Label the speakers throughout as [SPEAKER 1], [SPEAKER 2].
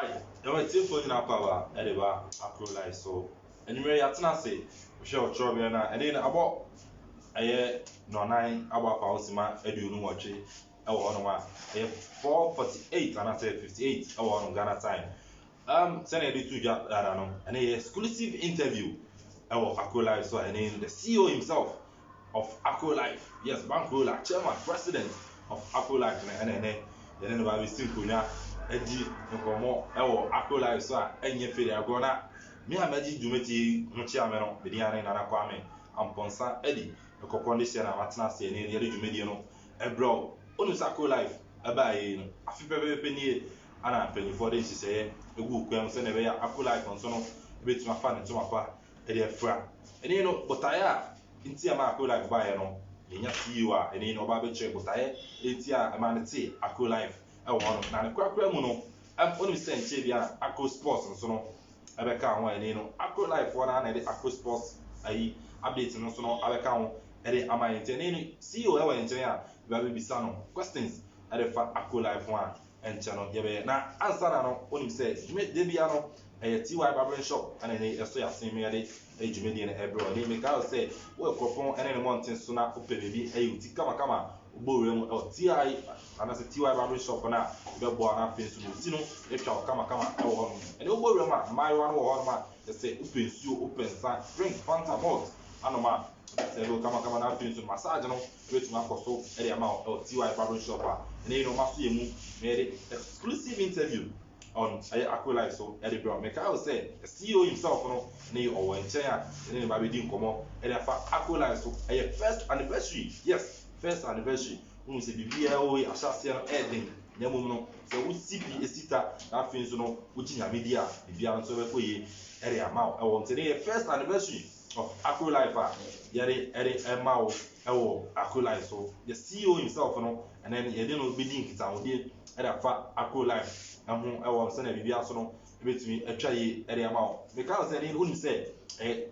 [SPEAKER 1] Alright, now it's for in our power, Ediba, Acro Life. So, and you may have to say, we shall trouble now, and then about a year, no 9, about Pausima, Edu, no watch it, I want one, 4:48, and I said 58, I want Ghana time. Send a two job, I don't know, and a exclusive interview, our Acro Life. So, and then the CEO himself of Acro Life, yes, Banco, like chairman, president of Acro Life, and then about simple now. Edi nkomo ewo Acro Life so a enye fere agona me amaji dwumati no chia me no bedi ane na nakwa me amponsa edi ekopon de sia na matena se ne yede dwumadi no ebro onu sa Acro Life aba yi no afi pepepe ni ana penifo de sise egu kwem se ne be ya Acro Life nso no ebetuma fa ne tuma pa edi efra eni no botaya nti ama Acro Life ba ye no yenya CEO a eni no ba be che botaya enti a ama ne ti Acro Life na ne kwakwa mu no onu senche bia Acro Sports nso no abeka ho ani no Acro Life wona na de Acro Sports ayi update no so no abeka ho ede amayente ne CEO ewa nchen a bia bisa no questions ede fa Acro Life ho a enche no ye be na answer na no onu se de bia no TY Barbering Shop and ne eso ya sen me ade ejumedi ne ebro ne me ka say wo ekropon ene ne monten so na ope bebi ayi uti kama ugboro mu TI ana se TY Barbering Shop na be bo na fe so uti no etwa kama e wo ho ene ugboro mu a mai wa no wo ho ma say open suo open san drink Fanta malt anoma se lo kama na fe so massage no wetu akoso ere ama TY Barbering Shop a ene no maso yemu me exclusive interview on Acro Life. So Eddie Brown make I say the CEO himself no ne or in China ne ba be din komo e fa Acro Life so first anniversary, yes, first anniversary we say bibia o asase no ending nyamum no so we CP esita na fin so no we ginya media bibia so be koye ere ama e won say first anniversary of Acro Life yare ema o e wo Acro Life. So the CEO himself no and then ye dey no be din kita o dey ere fa Acro Life amu ewo se na bibia so no ebetumi atwa yi ere ama o because say ni unu say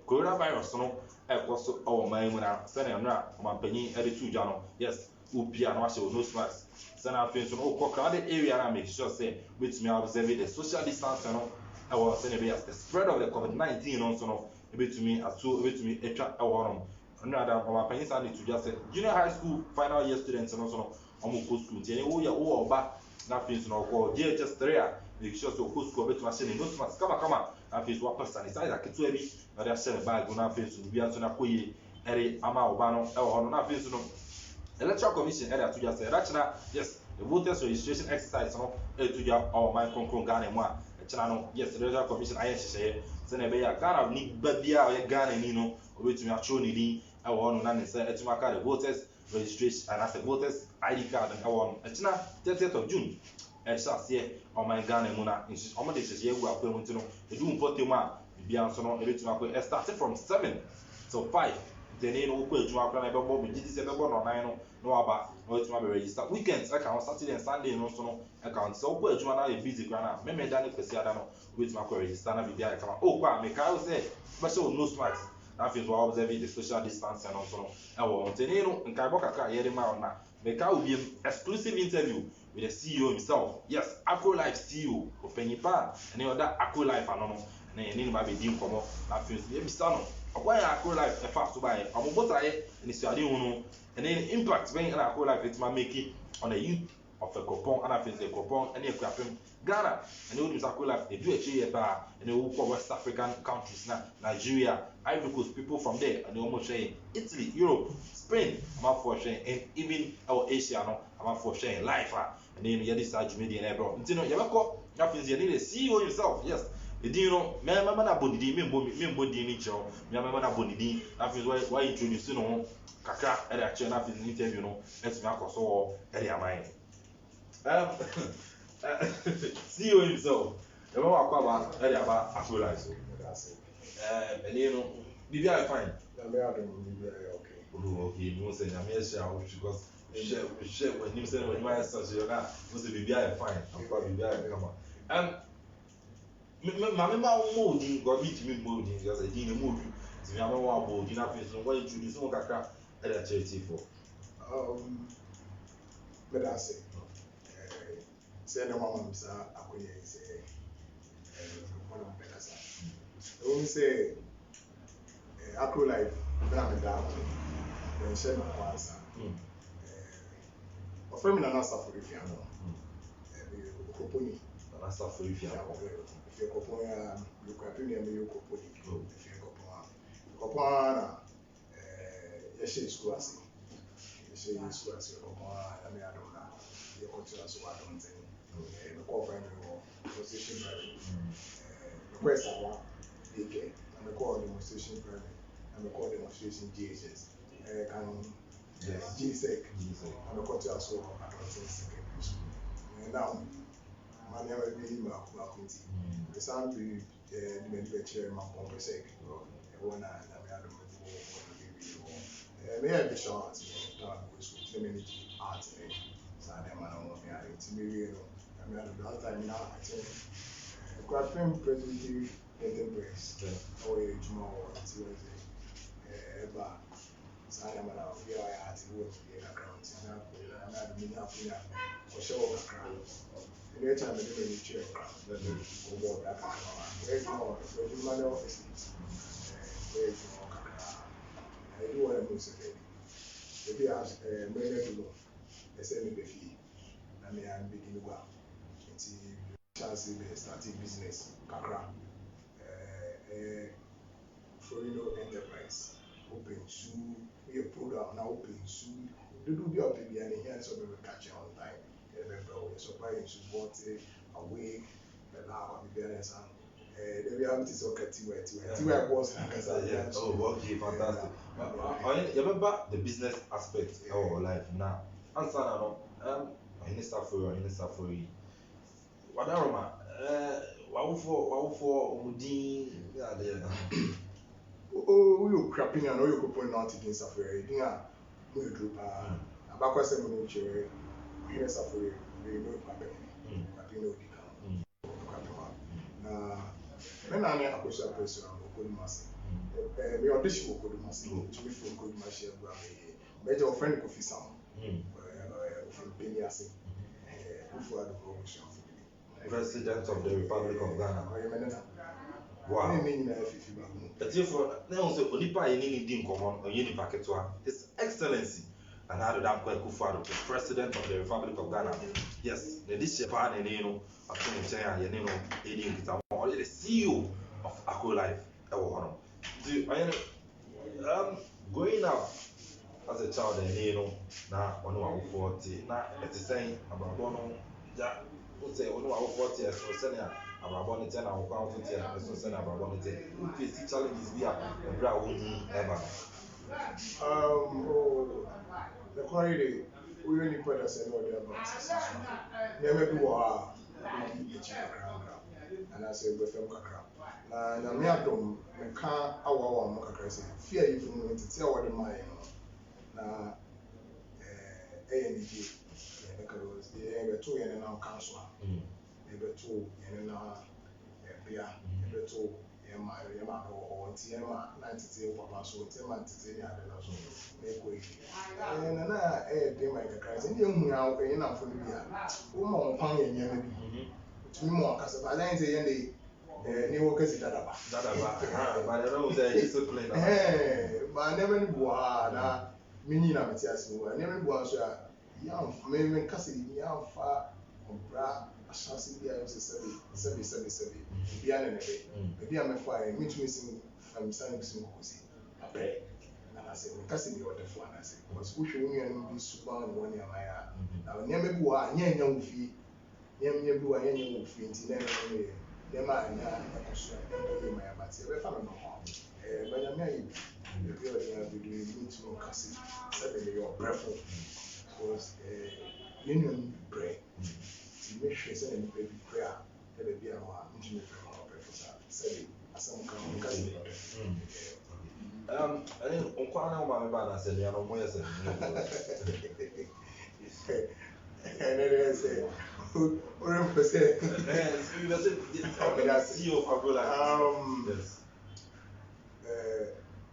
[SPEAKER 1] coronavirus no ekoso o man mu na se na nra omanpanyin ere tu dwa no yes upia no ahye no mask se na afin so no ko crowded area na make sure say betumi observe the social distance no ewo se na be the spread of the COVID-19 no so no ebetumi atwa ewo no nra da omanpanyin sa ni tu dwa say junior high school final year students no so no omo ko school tie wo ya wo oba na fins no ko JHS 3 a make sure so ko school betu machine no smart kama na fins wa sanitizer ketu abi na da share bag na fins no bia so na koyi ere ama oba no e wo ho no na fins no electoral commission ere atu ja say rachna yes the voters registration exercise no etu ja o my konkron Ghana mu a echna no yes the electoral commission aye hyehyɛ se na be ya Ghana ni babia o ye Ghana ni no obetumi acho ni din e wo no na ne say etuma ka the voters registration and as a voters ID card and on echna 30th of June shall on my Ghana muna omo de hyehyɛ egu akwa mu ntino edu mpotem a bibia nso no ebetuma akwa started from 7 to 5 then no ko ejuma akwa na be bo gidi se be bo no 9 no aba no etuma be register weekends aka on Saturday and Sunday no so no account so ko ejuma na e busy kwa na me da ne kwesi ada no ebetuma akwa register na bibia kama o kwa me ka say special no strikes na fit wa observe the social distance and also no ntene nkai bo kakra yede ma na me ka obi exclusive interview with the CEO himself, yes, Acro Life CEO of Penipa and the other Acro Life anono na eni ba be din komo na fit e bisa no okwa ya Acro Life e fast to buy amobotaye ni suade hunu and then impact when Acro Life it ma make on the youth of a coupon and I feel the coupon and equipment Ghana and you Acro Life they do a chair bar and they for West African countries now Nigeria, Ivory Coast, people from there and they almost say Italy, Europe, Spain, I'm up for sharing and even our Asia no I'm up for sharing life and then you decide to media and bro you know you have to need a CEO himself, yes. You know, me na bonidi me mbodi ni cho me na bonidi that is why introduce no kakra e da che na fit interview no let me akoso e dey amai CEO himself e ma akwa ba e dey aba Acro Life so and you know bibia fine
[SPEAKER 2] na bibia okay
[SPEAKER 1] okay no say na me share because share when you say when you are such you na no say bibia fine akwa bibia come Mamma molding got me to me molding because I didn't move. So I don't want molding up in some way to do some crack at a charity for.
[SPEAKER 2] But I say no one, sir, I couldn't say one of better side. When we say Acro Life, now me down, then share my answer. Offer me an answer for if you know. Koponi.
[SPEAKER 1] An answer for if you know.
[SPEAKER 2] If you koponi, you can be near you koponi. If you koponi, yeshe school as yeshe school as you koponi, I mean I don't know. You continue as what I'm saying. The call friend demonstration private. Request one DK. I'm a call demonstration private. I'm a call demonstration GHS. GSEC. I'm a call to as well. And now, my name will be Makunti. The sound to the medical chair, my compensate. One I don't know. May I be short? The minute art. So I don't know. It's me. I mean, last time now, I think, Grafim Presbyterian Enterprise, away tomorrow, but Sadam, we are at work in a ground, and I'm not a million for show of a crown. And every time I do a chair, go walk back. There's more, there's my office. There's more. I do want to move today. If you ask a million to go, they send me the fee. I mean, I'm beginning well. Chance starting business, Kakra, Florino Enterprise, open soon, we a program now open soon. Do be up in the end here, so we will catch on time. We supply in support away, the now of the parents and the reality is okay. Tiwa was
[SPEAKER 1] oh, okay, fantastic. You remember the business aspect of our life now? Answer now. Any stuff for you. Wadaroma, wawufo omudin ya there.
[SPEAKER 2] Oh, you crapping and all you could point out in Safari. Dinga, we group. About 7 minutes, here Safari, we know Papini. Papino Dicam. When I am a question person, I could mass. We audition could mass. To be from good machine, major friend coffee some. From Peniasi. Before the promotion.
[SPEAKER 1] President of the Republic of Ghana.
[SPEAKER 2] Wow.
[SPEAKER 1] His Excellency Nana Addo Dankwa Akufo-Addo, the President of the Republic of Ghana. Yes, the Japan and the CEO of Acro Life. Growing up as a child, now on 40, now it's saying about Bono. Say, one of 40 years, or senior, about 10 or 40 years, or senior, about 10. Face challenges be a brown ever.
[SPEAKER 2] The quality we only put us in order about never do and I say, with them kakra. And I'm here to make our kakra say, fear you from to tell what the mind. Now, ANG. Because they were 2 years and now council. They were 2 years and now beer. They were 2 years or Tiama 90 Papa so Tiama Tizia so make way. And I did my cries and you know enough for the beer. Woman pound and yammy. To me more because I didn't say any new workers that about.
[SPEAKER 1] But I know the discipline.
[SPEAKER 2] But I never knew meaning of it. I never was. Young, maybe Cassidy, young far, bra, a chassis, the seven, beyond a day. Maybe I'm a fire, which missing from San Cozy. I pray. And I said, Cassidy or the fun, I said, was pushing me and be super on 1 year. Now, never go on, young fee, young blue, and young fee, never mind, I was my abattoir, if I don't know how. But I may be doing to Cassidy, 7 year preference. Was union prayer to make sure that any baby prayer that be a one intimate professor said some kind
[SPEAKER 1] I think Onkwana Mama said, "You know, more than
[SPEAKER 2] and then say, who represent
[SPEAKER 1] CEO of Acro Life? Yes.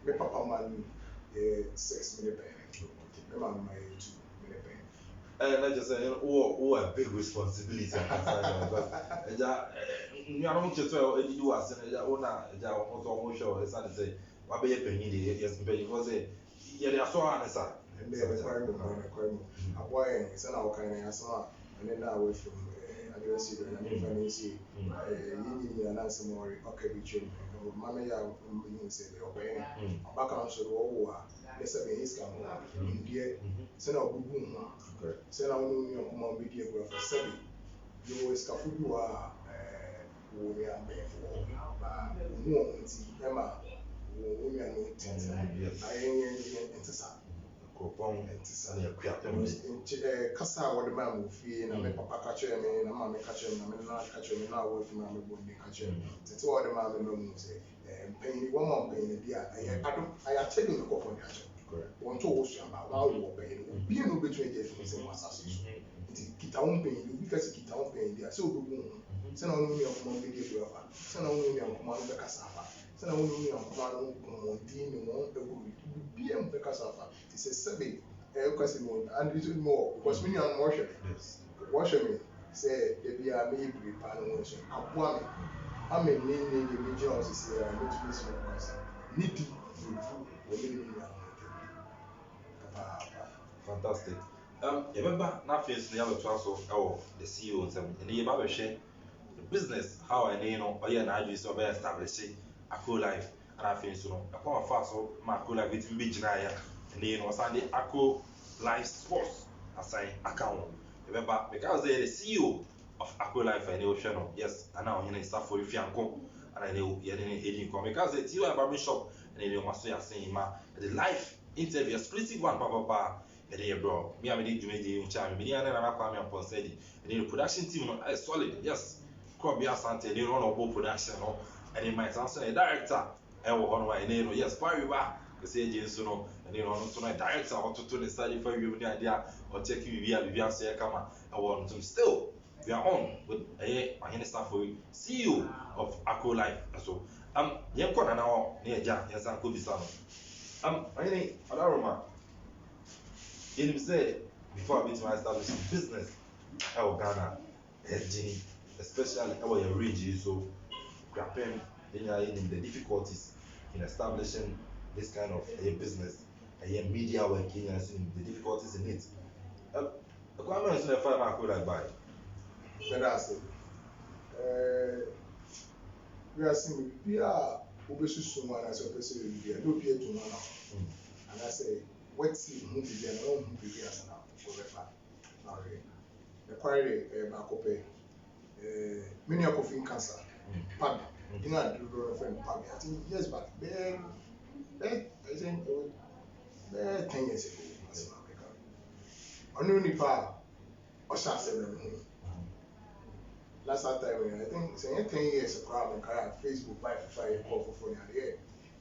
[SPEAKER 2] My papa man 6 million. My mama 2 million.
[SPEAKER 1] And I just say, oh, a big responsibility. you are not just well, you are saying that one, almost sure, it's not to say, what be a penny, yes, penny, was it? Yeah, they are so honest,
[SPEAKER 2] and they require a boy, it's an kind of asma, and then away from university, and I'm fancy, you and answer more, okay, between Mamma, you say, obey, back on so war, yes, I mean, he's come, India, send out boom, send out no media for 7. You always can you are we are made for more Emma, we are no tent. I ain't Cassa, what the man will feel, and make papa catch him, and mamma catch him, and not catch him, and now with mamma would catch him. It's all the mamma will say, and paying 1 month paying a year. I tell you the coffin catch him. One told you about how you are paying. Be no between the things in my assassin. Kita paying, because kita paying, they are so good. Send on me of Monday, send on me of Command Cassava, send on me of Command Dean, and one PM Cassava. It's a 7 and little more because when you are worship me, say, there be a maybe panel. I'm a name the major houses here, and not miss my cousin. Nitty,
[SPEAKER 1] fantastic. You remember, not face the other transfer of the CEO and the Yabba share the business, how I know, or yeah, I just over establishing a cool life, and I feel so. Upon fast, so my cool life with me, Jinaya, and then was Sunday, Akko Life Sports, assign account. Remember, because they're the CEO of Akko Life and the channel, yes, and now you stuff for if you and I know you're in income because it's you a barber shop, and then you must say, the life interview, exclusive one, papa. And then, bro, me, I did you charm me, and I'm coming upon said it. And then the production team is solid, yes. Crobby Asante, they run a production, and they might answer a director, and one, yes, Pariba, the say James, and then on to my director, or to the study for you, the idea, or taking me via say, come on, I want to still. We are on with a staff for CEO of Akko Life. So, young corner now, near Jan, yes, I could be some. I Adaroma. You say before I establish business, our Ghana, especially our region, so grappling in the difficulties in establishing this kind of a business, a media working, and the difficulties in it. The government is not far back like by.
[SPEAKER 2] But that's it. We are seeing we are someone as a person, we are no peer to one. And I say, what's the movie and all movie as now forever? The quarry back up many of coffee cancer. Pardon, you know, I do a friend, pardon. I think yes, but I think 10 years ago, as an only power or something. Last time, I think saying 10 years ago, I had Facebook live for a call for phone.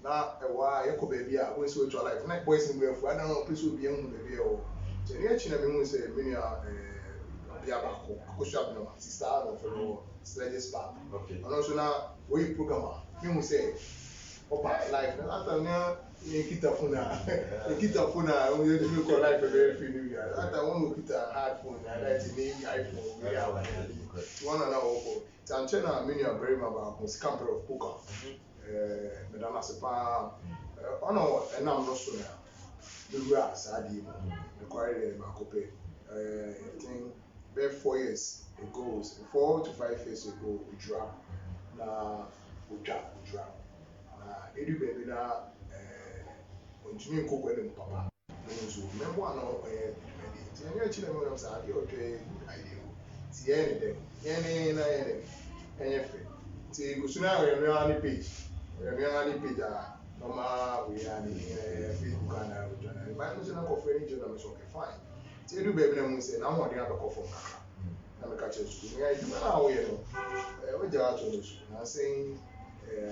[SPEAKER 2] Now, why you could be a way to life. Night boys in where I don't know, please will be on the baby. So, the action of me say, many are Biabaco, Kushab, sister of a sledges park.
[SPEAKER 1] Okay.
[SPEAKER 2] And also now, we programmer, you will say, Opa, life. After now, you kita phone, we do call life a very few years. After one, we get a hard phone, and that's a new iPhone. We have one and our Tanchena, many are very about scamper of poker. Madame Sepa, and I'm not sure. The grass, I did acquired my copy. I think about 4 years ago, 4 to 5 years ago, we dropped. Now, we drop. Edu baby now, on Jimmy Cook and Papa. Remember one of the actually, when I was at your trade, idea. See anything, anything. See, go soon now, we're on the page. We're on the page. Normal, we are the Facebook and my national coffee in general is okay, fine. See, Edu baby, I'm saying, I want the other coffee. I'm catching school. I do now, we are to I'm saying.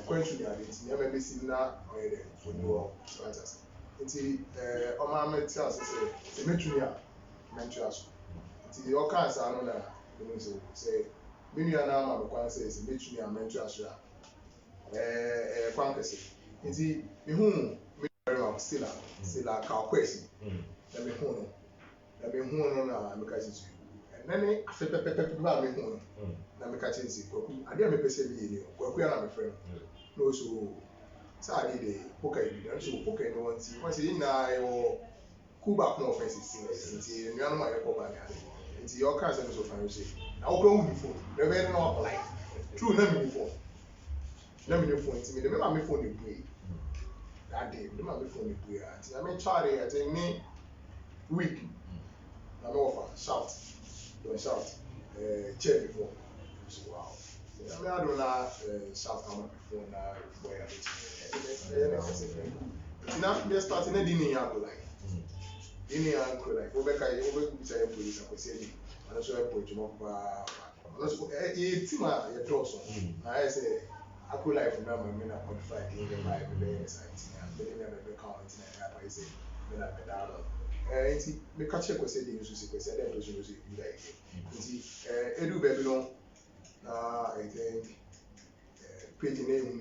[SPEAKER 2] Question you never be seen now for you fantasy. It's Oma Metias say, Metunia, Mentuas. It's your cancer, I know that you say, Minia now, my says, Metunia, Mentuas. Quankasi. It's the whom still a cow question. Let me hone on because it's nane afe pepepepe ba me hu na me ka che nsi kwaku ade a me pese bi ni kwaku ya na me frɛ no so sa ade de poka bi na so poka no wanti won se na yo kuba ko offense si nti nnuanu ma ye ko ba ya nti yo ka se no so fan se na wo kro wu phone be be na apply true na me phone nti me de me ma me phone de bue that day me ma me phone de bue nti na me chare ati ni week na me offer shout don't shout cheer before so wow I mean, I don't know shout out before now boy now they starting a dinner ya go like dinner ya go like we be say police and say and so e point mo pa no so e team a ye draw so na I say I could like from now me na qualify the game by the site and the name be count na I say me na pedal nti me ka che kwese dey nso se kwese dey nso se you like nti edu baby no na I think page name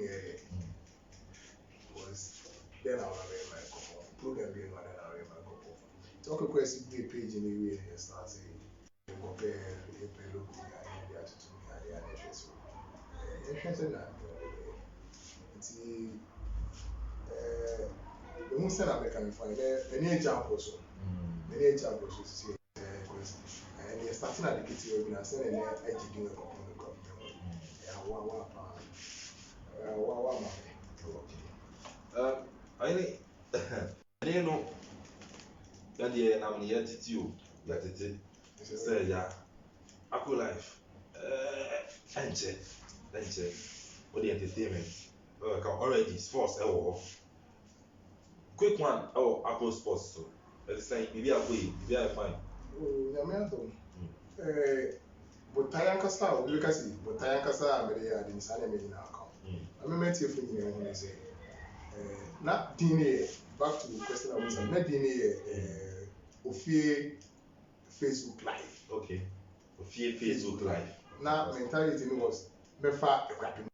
[SPEAKER 2] was then I will read my couple program being one and I read my couple talk kwese be page in the way and start saying compare a look at the attitude and the interest so na nti the most I can find any example so many examples to see and you're starting at the kitchen organization and then doing a couple of government.
[SPEAKER 1] I think no that the nominee attitude that it say yeah Aku life enche what the entertainment already sports quick one Aku sports so let's say maybe I wait maybe I fine
[SPEAKER 2] Botaya kasa o bi kasi botaya kasa me dey ade nsane me na account amemeti efu ni ehun ni say na dini back to the question I was na dini ofie Facebook live
[SPEAKER 1] okay ofie Facebook live
[SPEAKER 2] na mentality ni was mefa ekwapim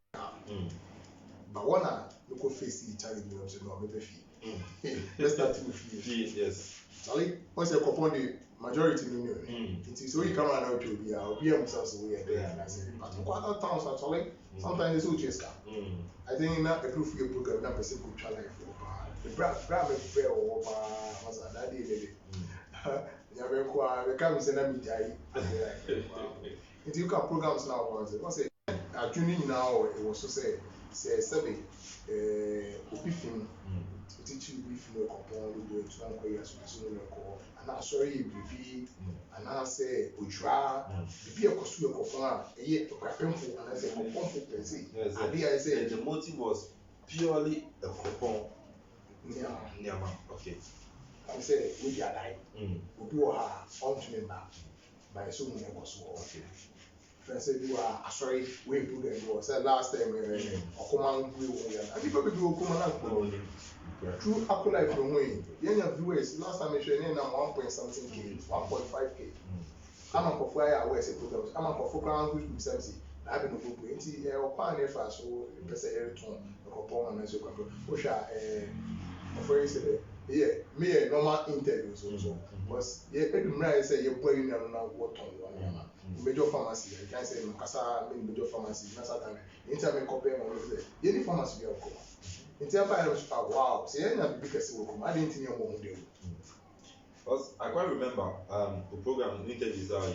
[SPEAKER 2] but one na local face challenge me say no me be fi let's start with fi
[SPEAKER 1] yes
[SPEAKER 2] Charlie once you upon the majority no it is so you come around to be themselves we are there and I say but other towns actually sometimes they so chase car I think na a proof your program na person could try life the brand me fair or was that day ya be kwa be come say na me die it you can programs now once say actually now it was so say obi film teach you if you compare with the one where so no and sorry bibi and I say ojwa bibi e koso e kofan e kwapemfo and I say kofan per se I say
[SPEAKER 1] the motive was purely a coupon nyama okay
[SPEAKER 2] I say we dey die obi wo ha on to me back by so many was okay say you are sorry we put them was last time Okuman we and people be Okuman true Aku life from when young viewers last time I showed na 1 something k 1.5k I'm a for aware say programs I'm a for ground group service I be no go nti okwan na fa so pese return Okopon and so kwako o sha for say me normal interview so because edumra say you boy union na what on one major pharmacy I can say Makasa major pharmacy na satan anytime I compare my say any pharmacy be okoma anytime I was wow say na be because we okoma I didn't think you mo dey
[SPEAKER 1] because I quite remember the program interviews are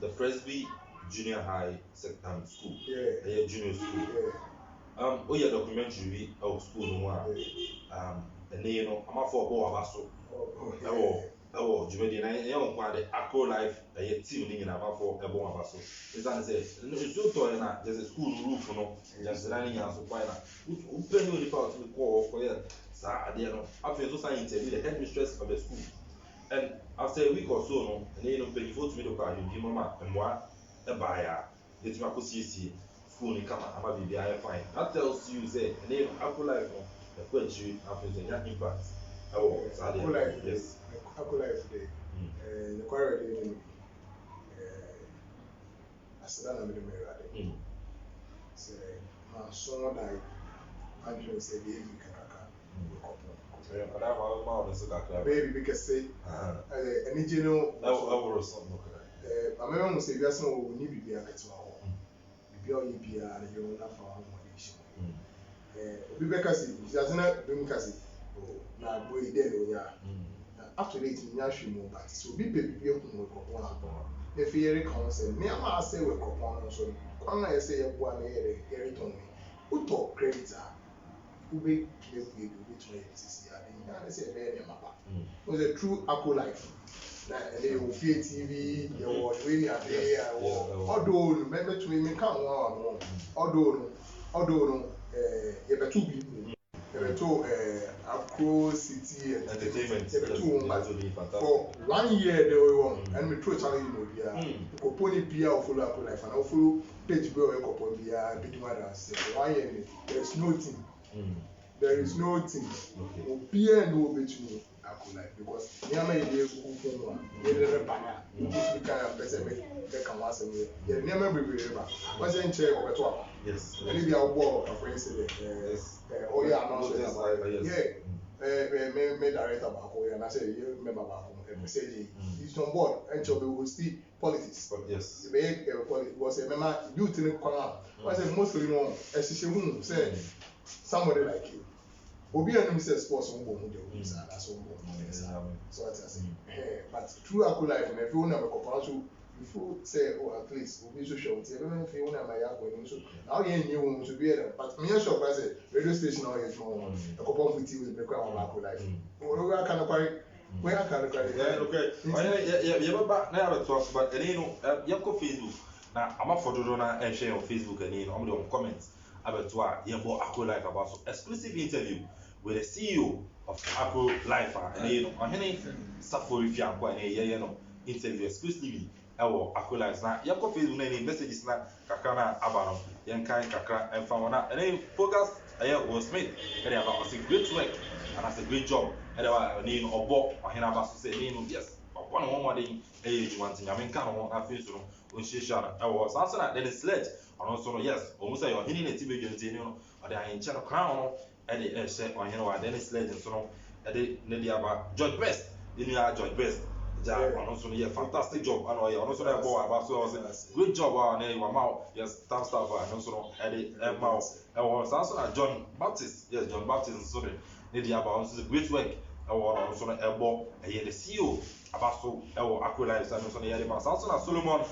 [SPEAKER 1] the Presby Junior High school junior school oh yeah documentary of school no and then you know I'm a for go abaso jumedi na yon kwa de Aku life team ni na for ebo abaso is that say so to na there's a school roof no just running yan so kwa na open you the part to call for yeah sa ade no after so sign interview the headmistress of the school and after a week or so no and then you know pay for to me to call you mama emwa e ba ya let me akosiesie school ni kama ama bibia fine that tells you say and then Aku life no the question after the impact yes
[SPEAKER 2] Aku life dey the quarry dey asada na me me rade say ma so dai andrew say dey you kakaka baby because say any general amema mu sɛ wiase no wɔ ni bibia ketewa hɔ bibia ɔyɛ bia ne yɛ na fa ho wɔde hyɛ obi bɛka sɛ wiase na bɛm ka sɛ na boy dɛ no nya na after that nya hwɛ mu ba so obi bɛ bibia hu wɔ kɔpɔn a efi yɛre kan sɛ nneɛma asɛ wɔ kɔpɔn no so kwan na yɛsɛ yɛboa na yɛre tɔn no wotɔ credit a wobɛ pie pie do wobɛtumi yɛ sisi a ɛnyɛ ne sɛ ɛbɛyɛ nneɛma pa was a true Akko life na ɛne wɔ fie tv yɛwɔ wei ade a wɔ ɔdoo no mɛtumi menka ho a no ɔdoo no yɛbɛto bi mu yɛbɛto Akko City Entertainment yɛbɛto wɔn ba for 1 year de wɔn ɛne metro challenge no biara kɔpɔ ne bia ɔfollow Akko life ana ɔfollow page bi ɔyɛ kɔpɔ biara bi duma dance 1 year ne there is no team obiara ne wɔbɛtumi Akko life because nneɛma yɛ de ekuku fún wa yɛ de reba na nkutu bi kan a pɛsɛ bɛ ka wɔn asɛm yɛ yɛ nneɛma bebree reba wɔsɛ nkyɛn ɔbɛto aba ɛne bi awɔ afɔyi sɛ ɔyɛ anɔnso yɛ me director baako yɛ na sɛ yɛ member baako ɛpɛsɛ yɛ is on board ɛnkyɛn ɔbɛ wɔ still politics ɛbɛyɛ politics wɔsɛ mɛma youth ne kwan a wɔsɛ mostly no ɛhyehyɛ hu sɛ somebody like you obi anum sɛ sports wɔn bɔ ɔmo de ɔmo sa anaasɛ ɔmo bɔ ɔmo de sa so ɔte ase but through Akko life na efi wɔn na mɛkɔpɔ so before say at least obi nso hwɛ ɔte ɛbɛn efi wɔn na mɛ yɛ akɔ ɛnim so na ɔyɛ nye wɔn nso bi yɛ dɛ but mi yɛ sure kora sɛ radio station na ɔyɛ adwuma wɔn ɛkɔpɔ nfu tv mɛkɔ àwọn Akko life wɔn aka no kwari wɔn aka no kwari.
[SPEAKER 1] yɛ bɛba na yɛ abɛto aso but ɛni no yɛkɔ Facebook na amafo dodo na ɛhwɛ yɛ Facebook ɛni no ɔmo de ɔmo comment abɛto a yɛbɔ Akko life about so exclusive interview with the CEO of Akko life and you know ɔhene Safori Fianko and yɛyɛ no interview exclusively ɛwɔ Akko life na yɛkɔ Facebook na ɛni messages na kakra na aba no yɛnkan kakra ɛmfa wɔn na ɛni focus ɛyɛ Will Smith ɛde aba ɔsi great work and as a great job ɛde wa ɛni no ɔbɔ ɔhene aba so sɛ ɛni no yes ɔbɔ ne ho mɔden ɛyɛ edwuma nti nyame nka no ho afei so no ɔnhyehyɛ no ɛwɔ sanso na Dennis Sledge ɔno nso no yes ɔmo sɛ ɔhene na ti bɛ dwa nti no ɔde ahenkyɛ no crown no ɛde ɛhyɛ ɔhene wa Dennis Sledge nso no ɛde ne de aba George Best ne nua George Best gya ɔno nso no yɛ fantastic job ana ɔyɛ ɔno nso no ɛbɔ aba so ɔsɛ great job a ne wama yes staff a ɔno nso no ɛde ɛma ɛwɔ saa nso na John Baptist yes John Baptist nso de ne de aba ɔno nso great work ɛwɔ ɔno nso no ɛbɔ ɛyɛ the CEO aba so ɛwɔ Akko life saa nso no yɛ de ma saa nso na Solomon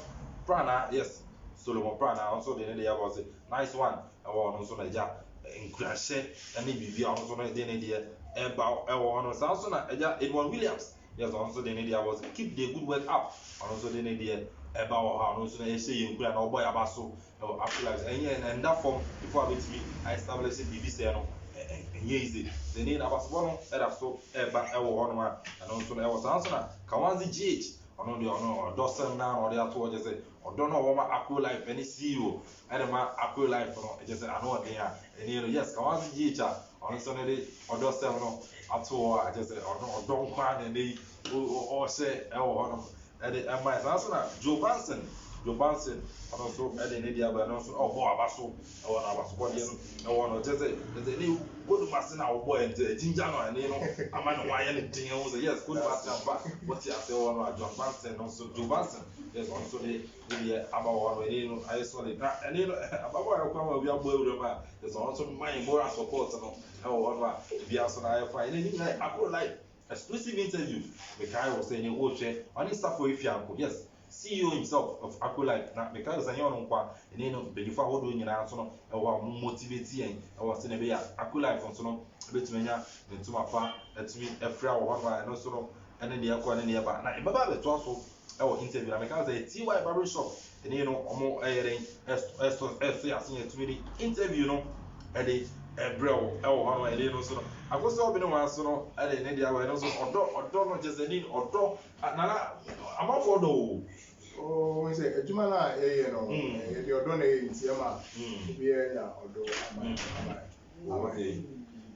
[SPEAKER 1] Prana yes Solomon Prana also de ne de aba ɔsɛ nice one ɛwɔ ɔno nso no gya nkurahyɛ ɛne biribi a ɔno nso no de ne deɛ ɛba ɛwɔ ɔno saa nso na ɛgya Edward Williams yes ɔno nso de ne deɛ aba ɔsɛ keep the good work up ɔno nso de ne deɛ ɛba wɔ ha ɔno nso no ɛhyɛ yɛn nkura na ɔbɔ yɛ aba so ɛwɔ Akko life ɛnyɛ ɛnda fam before abɛtumi establish biribi sɛ no ɛnyɛ easy de ne abasobɔ no ɛda so ɛba ɛwɔ hɔnom a ɛno nso no ɛwɔ saa nso na Kawanzi GH ɔno deɛ ɔno ɔdɔ sɛm na ɔde ato ɔgye sɛ ɔdɔ no ɔwɔ ma Akko life ɛne CEO ɛde ma Akko life no ɛgye sɛ ano ɔden a ɛne no yes Kawanzi GH a ɔno nso no de ɔdɔ sɛm no ato hɔ a ɛgye sɛ ɔdɔ nkwa na ɛne ɔhyɛ ɛwɔ hɔnom ɛde ɛma saa nso na Joe Banson ɔno nso ɛde ne deɛ aba ɛno nso ɔbɔ aba so ɛwɔ no abasobɔdeɛ no ɛwɔ no ɛgye sɛ ɛne Kodumasi na ɔbɔ ɛnti ɛgyingya no ɛne no ama ne ho ayɛ ne den ɛho sɛ yes Kodumasi aba wɔte ase wɔ no a John Banson no nso Joe Banson yes ɔno nso de deɛ aba wɔ no ɛne no ayɛ solid na ɛne no ababɔ a ɛkwan ma obi abɔ ewura mu a yes ɔno nso man moral support no ɛwɔ hɔ no a ebi aso na ayɛ fine ɛne ne nyinaa Akko life exclusive interview mekai wɔ sɛ ɛne wɔrehwɛ ɔne Safori Fianko yes CEO himself of Akko life na mekai wɔ sɛ ɛnyɛ ɔno nkwa ɛne no mpanyinfo ahodoɔ nyinaa nso no ɛwɔ a ɔmo motivate yɛn ɛwɔ sɛ ne bɛyɛ Akko life nso no ɛbɛtumi anya ne ntoma pa ɛtumi ɛfra wɔ hɔ no a ɛno nso no ɛne deɛ ɛkɔ ɛne deɛ ɛba na ɛbɛba abɛtoa so ɛwɔ interview na mekai wɔ sɛ TY barber shop ɛne no ɔmo ɛyɛ dɛn ɛso ase ɛtumi de interview no ɛde ɛbrɛw ɛwɔ hɔ no ɛde no nso no akɔsɛ ɔbi ne wɔn aso no ɛde ne deɛ ɛwɔ ɛno nso ɔdɔ no kyɛ sɛ ne ɔdɔ nana amanfoɔ dɔ o.
[SPEAKER 2] Oh, we say adwuma na yɛyɛ no yɛde ɔdɔ na yɛ ntiam a obiara nya ɔdɔ ama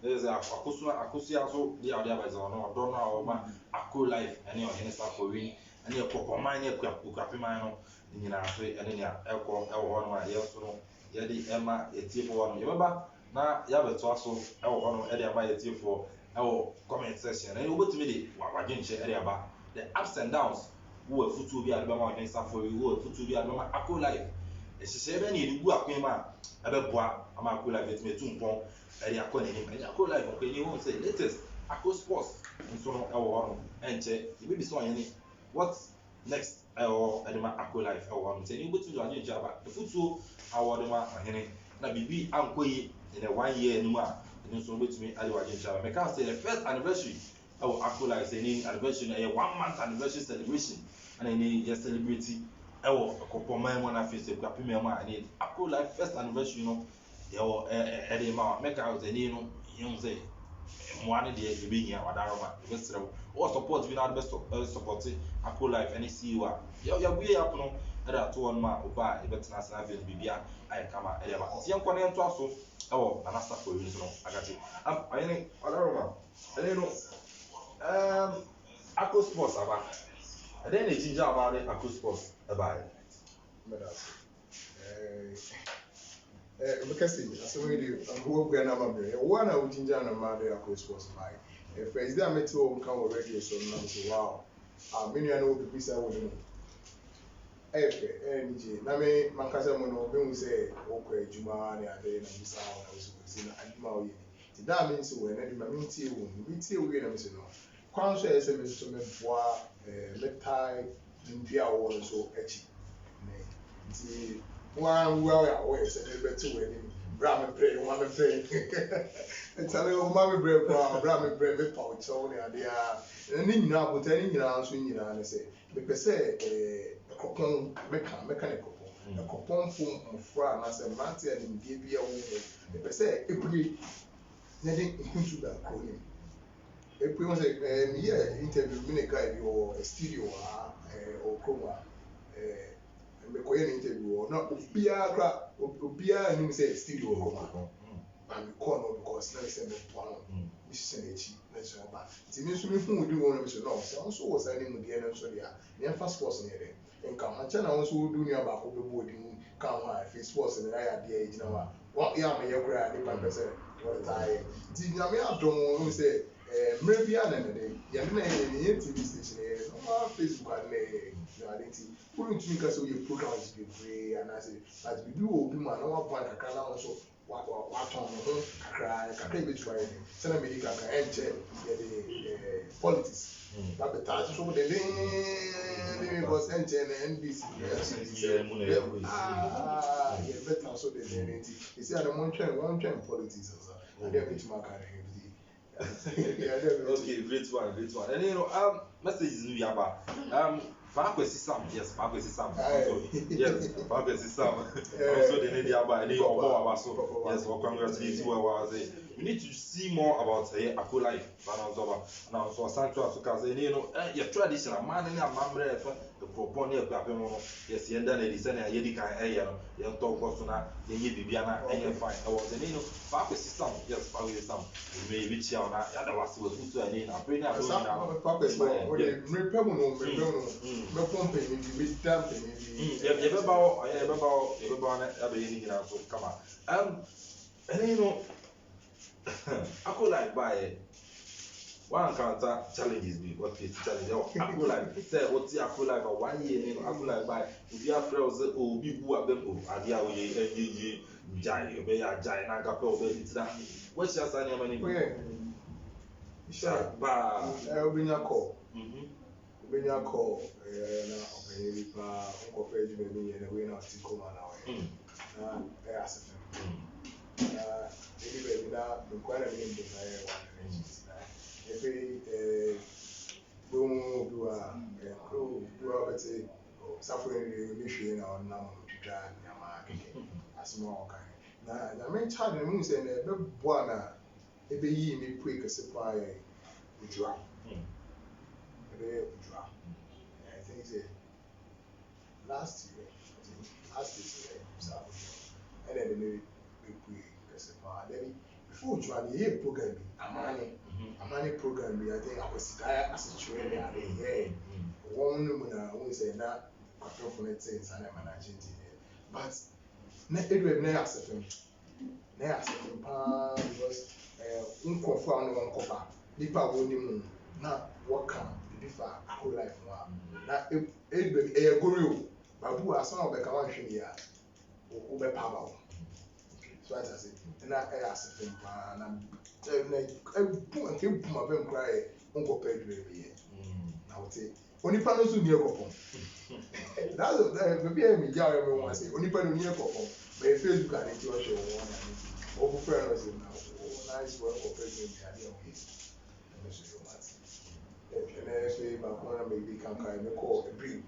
[SPEAKER 1] ɛsɛ akosua so deɛ ɔde aba sɛ ɔno ɔdɔ no a ɔma Akko life ɛne ɔhene Safori ɛne ɛkɔkɔman ne ɛkuapeman no nyinaa so ɛne nea ɛkɔ ɛwɔ hɔ no a yɛn nso no yɛde ɛma yɛtiefoɔ hɔ no yɛbɛba na yɛabɛtoa so ɛwɔ hɔ no ɛde ama yɛtiefoɔ ɛwɔ comment section ɛne wobɛtumi de wadwenkyɛ ɛde aba the ups and downs wo futu bi adeba ma ɔden safo yi wo futu bi adeba ma Akro Life ɛhyehyɛ bɛ ne edu akwan ma ɛbɛboa ama Akro Life etime tu mpɔn ɛde akɔ n'anim ɛne Akro Life ɔkɔ ni wɔn sɛ latest Akro Sports nso no ɛwɔ hɔ no ɛnkyɛ ebi sɛ ɔyɛ ni what next ɛwɔ ɛde ma Akro Life ɛwɔ hɔ no sɛ ni wotu do adi nkyɛn aba efutuo awɔ de ma ɔhene na bibi ankɔ yi in a 1 year anim a ɛno nso wobɛtumi ade wagye nkyɛn aba mɛka sɛ the first anniversary ɛwɔ Akro Life sɛ ni anniversary no ɛyɛ 1 month anniversary celebration ɛna ni yɛ celebrate ɛwɔ ɛkɔpɔman mu na afei sɛ kwapem mu a ɛne Akro Life first anniversary no yɛwɔ ɛde ma mɛka sɛ ni no yɛn sɛ mmoa no deɛ yɛbɛhia wadaroma yɛbɛsrɛ wo support bi na wode support Akro Life ɛne CEO a yɛabue yɛ apono ɛde ato hɔ no ma woba a yɛbɛtena ase na afei biribia ayɛ kama ɛde aba nti yɛnkɔ ne yɛntoa so ɛwɔ Nanasa for you so no agate ɔyɛne wadaroma ɛne no Akro Sports aba ɛdɛn na ɛgyingya aba de Akro Sports ɛbaeɛ
[SPEAKER 2] because asɛm yi de nkɔwɔ gua na ama brɛ ɛwɔ na wogyingya na ma de Akro Sports bae first day a mete wɔ nka wɔ radio so no na so wow me nua no wɔbibi sɛ wo de no ɛyɛ fɛ ɛyɛ nigye na me mankasa mu no mehu sɛ wɔkɔ adwuma ne ade na bisa wo na wɔsɛ wɔsi na adwuma woyɛ nti da me nso wɔ ɛna adwuma mentie wo metie wo yɛ na mesɛ no kwan so ɛyɛ sɛ me nso meboa metae ndua a wɔwɔ no so akyi nti one well away said they better wedding bra me pray one me pray tell you ma me pray bra me pray me power chow ne ade a ni nyina but ni nyina so nyina ne say me pese kopon meka ne kopon fo mfra na say mate ani die bia wo me pese epuri ne de nkuntu da ko ni epuri won say me here interview me ne guy bi o studio o koma mekɔyɛ ne interview wɔ na obiara anim sɛ studio wɔ kɔma na mekɔɔ no because na sɛ meboa no mehyɛ n'akyi na kyerɛ ɔba nti me nso mehu wodi wɔ no mesɛ no sɛ wo nso wɔ saa ne mu deɛ no nso deɛ a neɛmfa sports ne yɛdɛ nka ho nkyɛ na wo nso wodu nua baako bɛbɔ odi mu ka ho a afei sports ne ayɛ adeɛ a ɛgyina hɔ a yɛ ameyɛ koraa nipa mpɛ sɛ wɔde taa yɛ nti nyame adom wo sɛ mmerɛ biara na nɛdɛ yɛde na yɛyɛ TV station yɛ normal Facebook ade na yɛyɛ ade nti wouldn't ka sɛ woyɛ programs bebree anaasɛ but bibi wɔ obi mu a na waboa kakra na wo nso watɔn no ho kakra yɛbɛtuma yɛ ne sɛna medi kakra ɛnkyɛ yɛde politics babɛtaa so so denden because ɛnkyɛ na NBC yɛbɛta so denden nti ɛsi ade wɔntwɛn politics asa ade a bɛtuma aka ne
[SPEAKER 1] okay, great one. And you know, messages new yaba. Fakwesi Sam, yes, Fakwesi Sam. Yes, Fakwesi Sam. Also, the lady yaba, and they all so yes, well, congratulations. We need to see more about Akro Life. Now, so Sancho Africa, you know, your traditional man and a member the propone of Papemo, yes, and then it is an Yedika air, young talk was not the Yibiana, and you're fine. I was the name of Fakwesi Sam, yes, Fakwesi Sam. We may reach out, otherwise, was put to an end. I'm pretty happy. And you know, Akro Life by one encounter challenges me. What is challenge? Akro Life say what is Akro Life for 1 year? Akro Life by if you have friends, oh, be who are them, oh, adia we jai, obey a jai, na kape obey it down. What's your sign? Your money?
[SPEAKER 2] Sure, but Obinya call. Obinya call. Na obey pa unko page me ni na we na tikoma na we. Na asem. Baby baby na mkwara mi ndo na yeye wa efe boom duwa bete safari ni hwe na onam twitwa nyama keke asema okan na me charge mu se na be boa na ebe yi mi pue kese pa ye udwa ebe udwa I think say last year so and then me pue kese pa then before udwa the program bi amani program bi I think akwesika asitwe ne ade ye won no na won say na kwatro for net say na manage but na edward na asefem because unkofo anu onkoba nipa woni mu na waka bibi fa akɔ life mu a na baby ɛyɛ gori o babu asan a ɔbɛka wanhwɛ ni a wobɛpa aba wo so ati ase na ɛyɛ asefo paa na ebu nke ebu ma bɛn kura yɛ nkɔpɛ adwuma bi yɛ na wote onipa no nso ni ɛkɔpɔm that's baby ɛmi gya ɔyɛ mi wɔn ase onipa no ni ɛkɔpɔm bɛyɛ Facebook a ne ti ɔhwɛ wɔn na ne ɔbu fɛn no sɛ na nice wɔn nkɔpɛ adwuma bi adeɛ ɔyɛ ɛno so yɛ wɔn ase ɛnɛ so yɛ baako na mɛ bi kankan ɛmɛ kɔ ebiri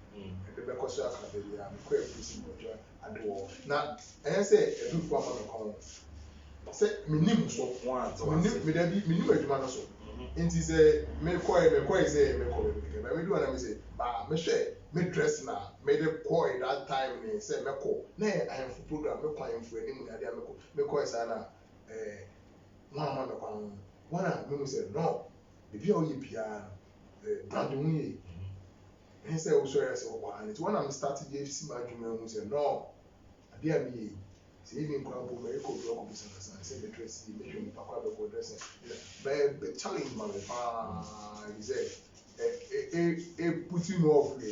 [SPEAKER 2] ɛde bɛkɔ so aka baabi a mekɔ ebiri si bɔdwa ade wɔ na ɛyɛ sɛ ɛdufo ama mɛ kɔn sɛ minim so minim adwuma no so nti sɛ mekɔɛ sɛ mekɔ baabi kɛkɛ baabi du ana mi sɛ baa mehwɛ me dress na mede kɔɛ that time ne sɛ mɛkɔ na yɛ ahemfo program mekɔ ahemfo anim na adeɛ mekɔɛ saa na wɔn ama mɛ kɔn wɔn a memu sɛ no ebi a ɔyɛ biara brand ho yɛ ɛyɛ sɛ wosɔre sɛ wɔwɔ ha nti wɔn a me start de si ma adwuma ho sɛ no adeɛ a mi yɛ sɛ ebi nkora mpo mɛ ekɔ bi ɔkɔ bisa kasa sɛ mɛ dress yi mɛ hwɛ nipa kɔ abɛkɔ dress bɛ challenge ma mɛ paa yi sɛ puti mu off de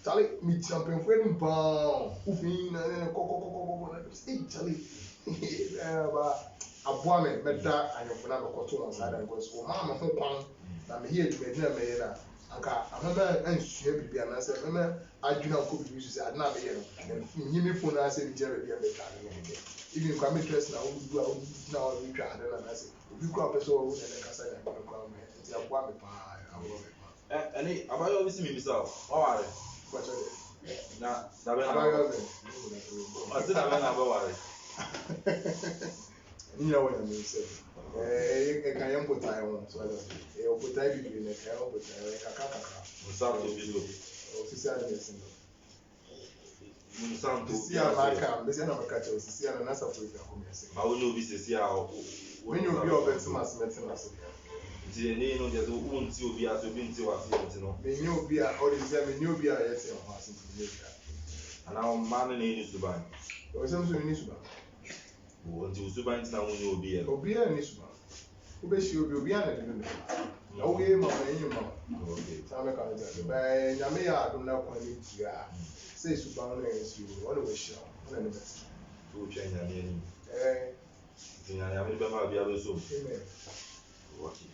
[SPEAKER 2] chale mi ti ampɛnfo anim paa ofin na kɔkɔkɔkɔkɔ na chale ba aboa mɛ mɛda anyɔnfo na mɛkɔto wɔn saa da nkɔ so ɔmaa mɛ ho kwan na mɛ yɛ adwuma gyina mɛ yɛ na anka amama ansua biribi anaasɛ mɛmɛ adwene akɔ biribi so sɛ ade na abɛyɛ no nyi me phone asɛ bi gyina baabi a mɛtwa ade no kɛkɛ even nkwa me dress na wodu a wogyina hɔ retwa ade no anaasɛ obi kora pɛ sɛ ɔwo na ne kasa da no kora mɛ nti aboa me paa aboa me paa
[SPEAKER 1] ɛne abayɔ bi si mi bisa o waware
[SPEAKER 2] kwakyɛ dɛ
[SPEAKER 1] na dabe na
[SPEAKER 2] abayɔ bɛ
[SPEAKER 1] ɔsi dabe na abɛware
[SPEAKER 2] nyina wɔ nyame nsɛ ɛka yɛ mpotae ho so ɛyɛ ɔpotae bebree na ɛka yɛ ɔpotae ɛyɛ kakra
[SPEAKER 1] nsanto bi so
[SPEAKER 2] osisi a ne yɛsi no
[SPEAKER 1] nsanto
[SPEAKER 2] osisi a n'aka mbese na mɛka kyerɛ osisi a na nasa fo efi akɔmi ɛsɛ
[SPEAKER 1] ma wo ne obi sisi a
[SPEAKER 2] menye obi a ɔbɛte ma ase mɛte na ase
[SPEAKER 1] nti ɛne no deɛ sɛ wo nti obi ase obi nti wa ase nti no
[SPEAKER 2] menye obi a ɔde sɛ menye obi a yɛte ɛho ase nti menye obi a
[SPEAKER 1] anaa mmaa no na ɛni suban
[SPEAKER 2] ɔsɛm so menye suba
[SPEAKER 1] nti suban nti na wo ne obi yɛ
[SPEAKER 2] obi a ni suba wobɛhyia obi a na de no ne na woyɛ ma ma enyi ma saa mɛka no sɛ bɛɛ nyame yɛ adom na kwan ne tie a sɛ suban no yɛ nsuo ɔne wɔahyia wo ɔne ne bɛte
[SPEAKER 1] to twɛ nyame anim nti nyame bɛma bi abɛsom
[SPEAKER 2] amen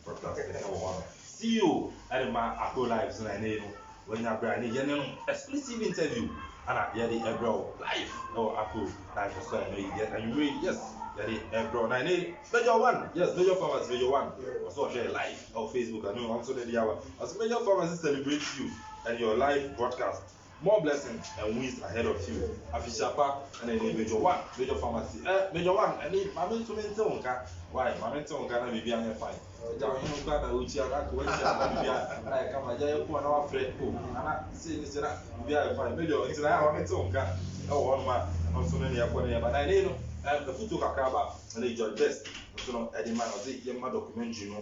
[SPEAKER 1] fantastic ɛwɔ hɔ no CEO ɛde ma Akro Live na ɛne no wɔanya berɛ ne yɛne no exclusive interview ana yɛde ɛbrɛ wo live ɛwɔ Akro Live so ɛno yi anwummerɛ yes yɛde ɛbrɛ na ɛne Major One yes Major Pharmacy Major One ɔsɛ ɔhwɛ live ɛwɔ Facebook ano ɔnso de de awa ɔsɛ Major Pharmacy celebrates you and your live broadcast. More blessings and wins ahead of you. Afishapa and then Major One, Major Pharmacy. Major One, and then my mentor Mentonka. Why? My mentor can be on fine. Down in Uganda, which are not going to come a giant one hour fret. And I say this and that, be fine. Major, it's an hour mentonka. Oh, one man, also many upon but I know the Futu Kakaba and they judge best. So, Eddie Man, I think your documentary,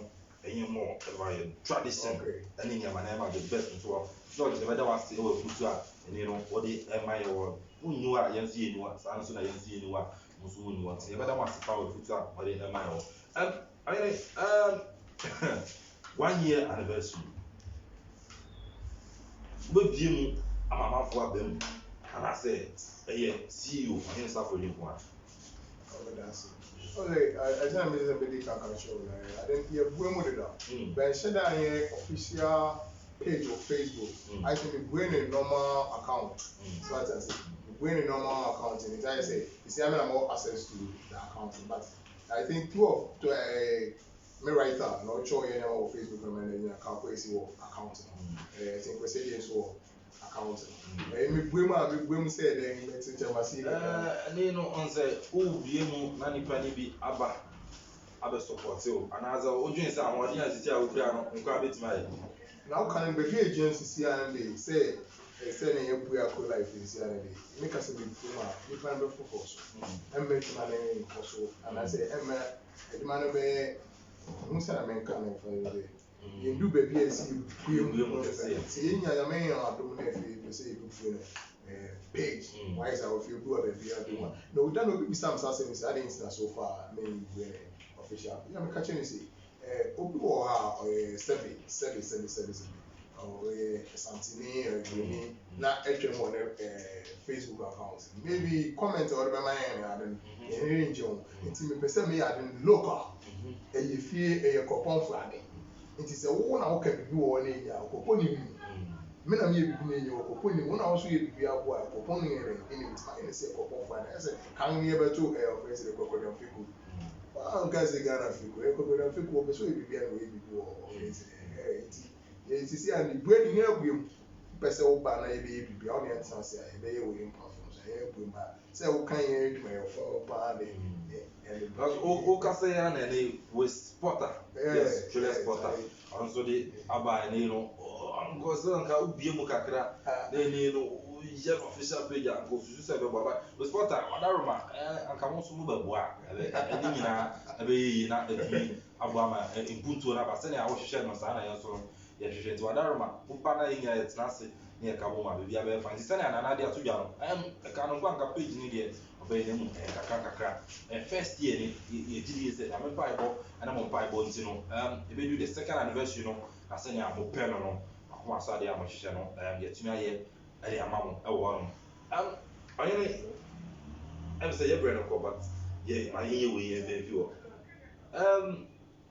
[SPEAKER 1] any more tradition and in your manner the best and so on. So the weather was still put to and you know what the MI or who knew I didn't see anyone, so I didn't see anyone who knew what the weather was power put up or the MI. I mean, 1 year anniversary. With you, I'm a man for them, and I said, hey, see you, I didn't suffer you one.
[SPEAKER 2] Okay, I tell me the big can show. I didn't hear Buemuda. But said I official page of Facebook. I think we a normal account. So I say we a normal account. And I say, you see, I have more access to the account. But I think to me writer, no show any more Facebook and account. I think we say this or account. Me buemu say then let's say Jamasi.
[SPEAKER 1] Ne no on say o biemu na nipa ni bi aba support you and as odwen say awon dey asiti a wofira no nko abetima ye
[SPEAKER 2] now can be agency see and say ne ye bu Akro Live see and dey make us be fuma nipa be focus and make man in so and I say em e man be who say na men kan for you you do baby see buemu say nya ya men adom na fi say you buemu page why is our feel do baby adom no we don't know be some say I didn't so far me official. You know, catching you say, obi wɔ ha ɔyɛ sɛbi. Santini or not actually on Facebook account. Maybe comment or by my end, and John, it's me person me at local, and you feel a coupon Friday. It is a one I can do on a coupon. Men are you beginning your coupon, one also you be a boy, couponing in its mind, say coupon Friday. I said, hang near to a face the crocodile figure. Well, guys, they got a figure, a crocodile figure, but so you be a way before. It is here and the breading help you. Person banner be beyond the answer, say, a very willing performance. I help you back. Say, what can you do my fellow party?
[SPEAKER 1] Because Okasayan and they with spotter. Yes, Julius Potter. Also, the Abba and you know, because Biamukakra, they know. Yes, official page and go to say about the spotter, Adaruma, and come also move a boy. A be not a tree, Abama, in Punto, and Abasania, I was sharing my son. I also, yes, to Adaruma, Upana in it's Nancy near Kabuma, the Abba Fancy, and Anadia to Yano. I am a kind of one page in India, obeying them and first year, you said, I'm a Bible, and I'm on Bible, you know. If you do the second anniversary, you know, I say I'm a pen on. I said, I'm a channel, get to me. I am one. I am say your brain, but yeah, my year we have view.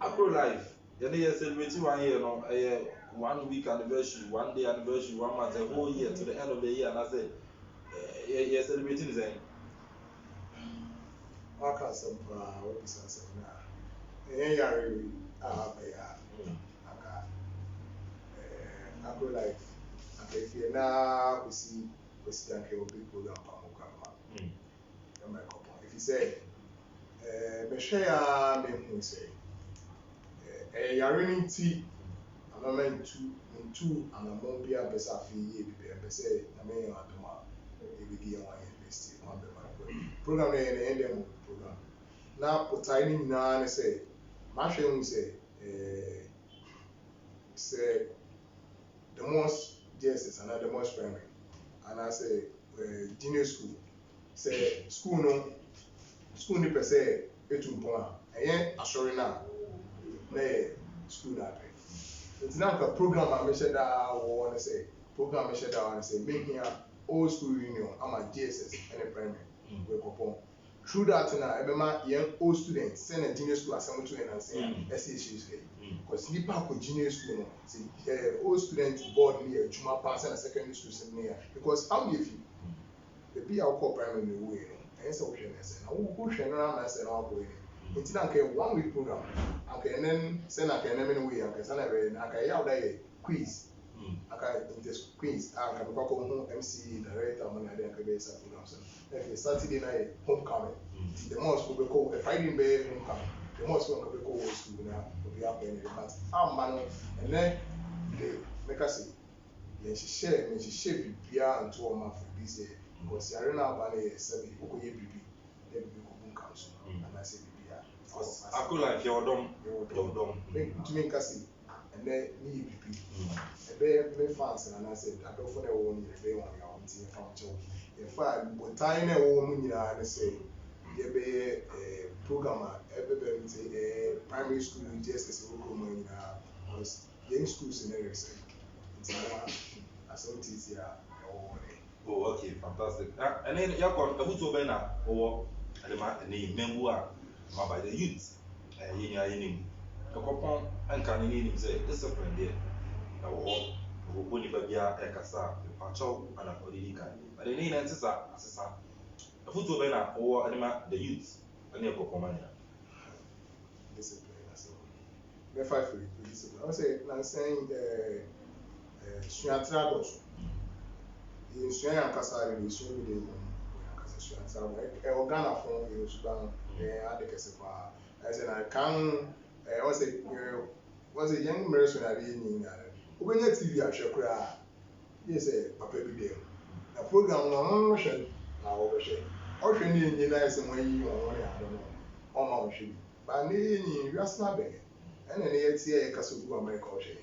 [SPEAKER 1] Agro life, you celebrating 1 year, no, 1 week anniversary, 1 day anniversary, 1 month, a whole year to the end of the year, and I say, you're celebrating the
[SPEAKER 2] I can't say, what is I say now? Agro life. If you now we see that big program if you say me share me who say yarin tea I'm into and I'm on be a besa fi ye be be say na me adoma e be gi one university one be my program na end them program na potai ni na ne say ma hwe hu say the most JSS and the most primary and I say junior school say school ni per se etumpon a asori na school na pe it's now a program I mentioned that one say program I mentioned that one say make here old school union I'm a JSS and a primary we coupon through that now every young old students send a junior school assembly to and say SHU because nipa ko junior school no say old student board me a juma pass and a secondary school seminar because how you feel the be our core primary no way no and so we say now who hwe no am say now go in it's na 1 week program okay and then say na can name no way okay say na be na kai ya da quiz okay this quiz and ka ko ko MC director money and then ka be sa program so if Saturday night homecoming the most will be called a Friday be homecoming the most will be called school now will be happening but man and then they make us say yeah she share bibia and to ma for this year because you are now ban here 7 okoye bibi then we go boom council and I say bibia
[SPEAKER 1] Akula if you're dumb
[SPEAKER 2] make to me kasi and then me bibi and me fans and I said I don't for the one year be one year until from in fact but time na wo mu nyina na say ye be program every primary school JSS wo ko mu nyina because young schools in area say it's as it is here
[SPEAKER 1] oh okay fantastic and then you got a to be na or the member by the youth yin ya yin the coupon and can yin say discipline there wo ni ba bia e kasa pacho ana odidi kan but the name is asesa a foot be na or the youth and the coupon man
[SPEAKER 2] discipline so me five for discipline I say na saying suatra dos in suya kasa re so be dey kasa suatra organa from you sudan adekese kwa I say na kan was a young mercenary in obenya TV ahwekora yes papa bi dey na program no no hwe na wo hwe o hwe ni nyi na ese mo yi won ya do no o ma hwe ba ni nyi wiasna be ene ne yetie ye kaso gu America o hwe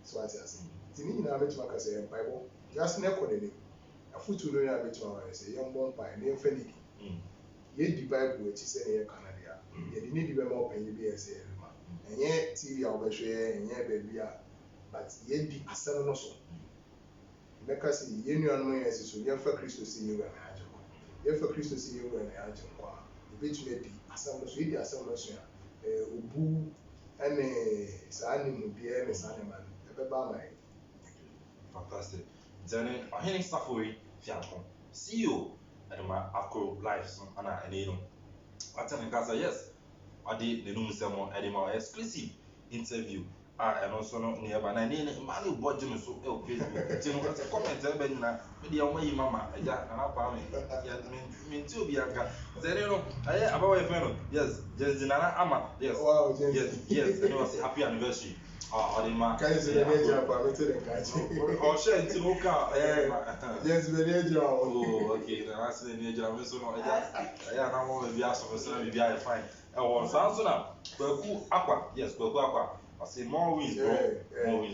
[SPEAKER 2] so ati ase ti ni na betima ka say bible just na ko ni afutu no ya betima wa say yem bon pa ne mfa ni ye di bible e ti say ne ye Canada ye di ni di be ma open ye bi ese enye TV a wo hwe enye be bia but yɛdi asɛm no so mɛka sɛ yɛn nuanom yɛn si so yɛmfa kristo si yɛn wura na yɛagye nkwa yɛmfa kristo si yɛn wura na yɛagye nkwa yɛbɛtumi adi asɛm no so yɛdi asɛm no so a obu ɛne saa nimudeɛ ne saa nneɛma no ɛbɛba ama yɛn.
[SPEAKER 1] Fantastic. Then ɔhene Safori Fiako CEO ɛdema Akro Life so ana ɛne no atene kasa yes ɔde ne num sɛm ɛdema exclusive interview ɛno nso no ne ɛba na ne mma ne bɔ gye no so ɛwɔ Facebook nti no ɛsɛ comment ɛbɛ nyina medeɛ ɔma yi mama ɛgya nana paa me menti obi anka zɛne no ɛyɛ abawa yɛ fɛ no yes Jenzi Nana Ama yes
[SPEAKER 2] Wow,
[SPEAKER 1] yes ɛne wɔ sɛ happy anniversary ɔde ma
[SPEAKER 2] kan sɛ ne agya pa me te ne ka kye
[SPEAKER 1] ɔhyɛ nti no ka
[SPEAKER 2] yes me ne agya
[SPEAKER 1] oh okay na last ne agya me so no ɛyɛ na mo be aso me so na bi ayɛ fine ɛwɔ saa so na Kwaku Akwa yes Kwaku Akwa ɔsɛ more wins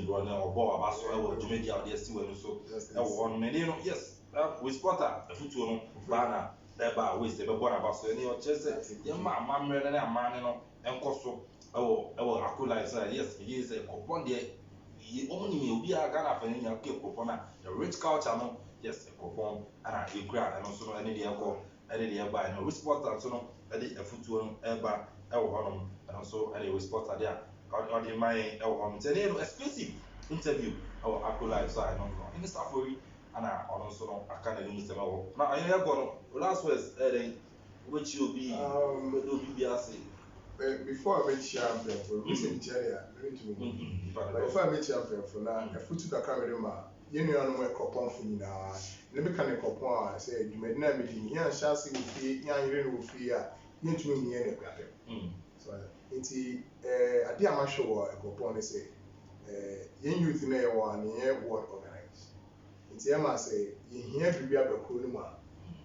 [SPEAKER 1] bro na ɔbɔ aba so ɛwɔ dwumadi a ɔde asi wɔ no so ɛwɔ hɔ no ne no yes we spotter afutuo no ba na ɛba waste ɛbɛbɔ na ba so ɛne ɔkyerɛ sɛ yɛma amammerɛ ne amane no ɛnkɔ so ɛwɔ Akro Life sɛ yes yɛ sɛ kɔpɔn deɛ ɔmo nim obi a Ghana fɛ ne nya ke kɔpɔn na the rich culture no yes kɔpɔn ana ekura ɛno so no ɛne deɛ ɛkɔ ɛne deɛ ɛba ɛno we spotter nso no ɛde afutuo no ɛba ɛwɔ hɔ nom ɛno nso ɛne we spotter deɛ ɔde man ɛwɔ hɔ nom sɛ no exclusive interview ɛwɔ Akro Life so ɛno no ɛne Safori ana ɔno nso no aka na ɛnum sɛm ɛwɔ na ɔyɛ ɛkɔ no last words ɛdɛn wobɛkyi obi bɛdɛ obi bi ase.
[SPEAKER 2] Before I met champion for recent area, before I met champion for now, a foot to the camera, you know, no copon for me now. Let me kind of copon, I said, you may not be in here, shall see with fear, young will fear, you to me any of so it's a dear marshal, a copon, say, young youth in a one year word organized. It's Emma say, you hear to be up a cooluma,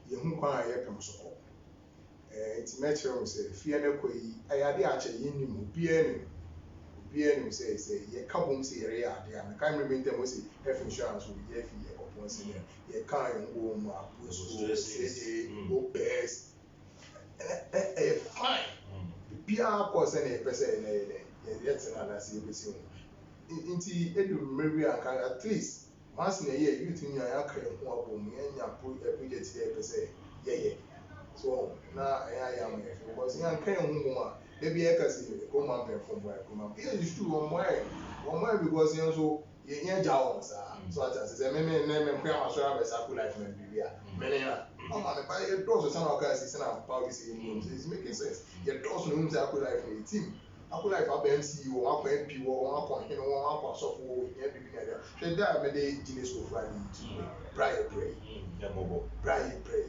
[SPEAKER 2] you who can't hear come so. Nti mɛkyerɛ mo sɛ fie no kɔ yi ɛyɛ ade akyɛ yɛnim obiara nim sɛ yɛka bom sɛ yɛreyɛ ade a meka mmerɛ bi ntɛm wɔ sɛ health insurance wɔ yɛ fi yɛkɔpɔn sɛ yɛka yɛn wɔ mu aposo sɛgye opes ɛyɛ fine biara kɔ sɛ ne yɛpɛ sɛ yɛtena anaasɛ yɛbɛsi ho nti ɛdu mmerɛ bi anka at least once na yɛ youth nyinaa yɛaka yɛn ho abɔ mu yɛnya project yɛ yɛpɛ sɛ yɛyɛ so na I am because you can't more. Maybe I can see come up from where come up. Yeah, it's true one way because you know so you job so as I mean name and prayer so I Akro Life man be here. Many oh man buy your doors some of guys is now policy it's making sense. Your doors no say Akro Life in team. Akro Life up MC or up MP or up you know up software yeah be there. So that me dey genius go Friday Brian pray.
[SPEAKER 1] Yeah mobile.
[SPEAKER 2] Brian pray.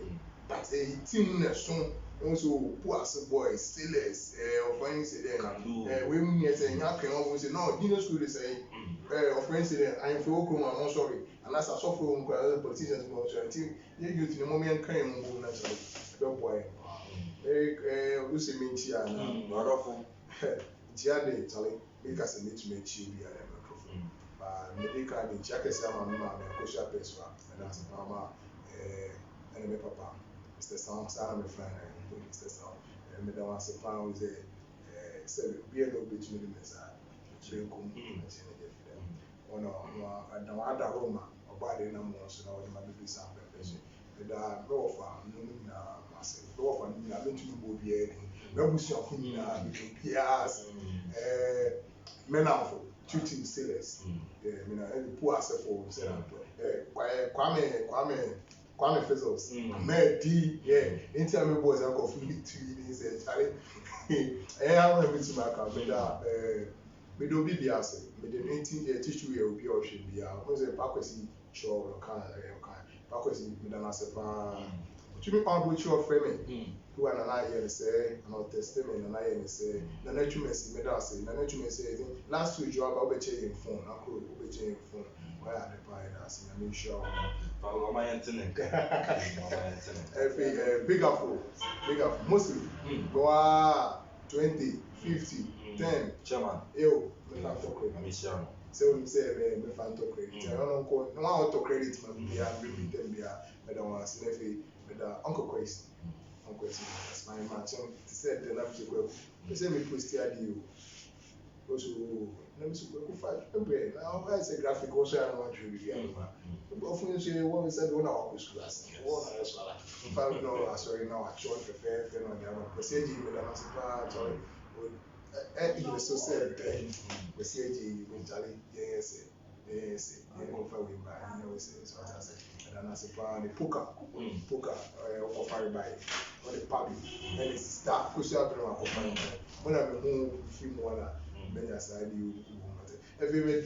[SPEAKER 2] But a team so also Puas boys, sailors, of incident, women yet saying, I can always say, no, you know, school is saying, of incident, I'm for I'm sorry, and as I saw from politicians, until you use the moment came naturally. Don't boy, Lucy Minchia, not awful. Giade, Charlie, because I need to make you be a microphone. But medical, the jacket, some mamma, and Kosha Peswa, and that's a mama, and a papa. Mr. Sound, my friend, Mr. Sound, and Madame Asapran was said, be a little bit to me, Miss Jim Kum, one of Damada Roma, or body number, so now my baby sound preparation. But no farm, no, massive, no farm, I mean to be adding, no bush of Pias, Menafo, shooting sailors, poor Asafo, Kwame Fizzles, Medi, yeah, in tell me boys, I'm going to 2 years, Charlie. I want to meet my car, but don't be the answer. But the 18 tissue will be or should be out. Was a Pakwesi show or kind Pakwesi, Madame Sepa. To me, on which you are framing, who are an eye and say, and testament, and I and say, the nature may say, Medasi, the nature may say, last week you are about changing phone, I could obey phone. Why are the pioneers? I'm sure.
[SPEAKER 1] My internet.
[SPEAKER 2] Big apple, mostly. Go 20, 50, 10.
[SPEAKER 1] Chairman.
[SPEAKER 2] Yo, me fan to credit.
[SPEAKER 1] I'm Chairman.
[SPEAKER 2] So we say me fan to credit. I don't know. No auto credit, man. We are bringing them here. Me don't want to say me da Uncle Quest. Uncle Quest. That's my match. He said the love to go. He said me post here deal. Also, let me see, we fight. Now, I say graphic also, I don't want to be. Often say what we said when I was class. One I was like, five no, sorry, now I short prefer on the other percentage with an answer. Sorry, even so said, we say mentally, yes, yes, you know, for we buy, you know, so I say, and I say, the poker, offer by, or the public, and it's start, push up and offer. When I'm home, film one, many aside you, every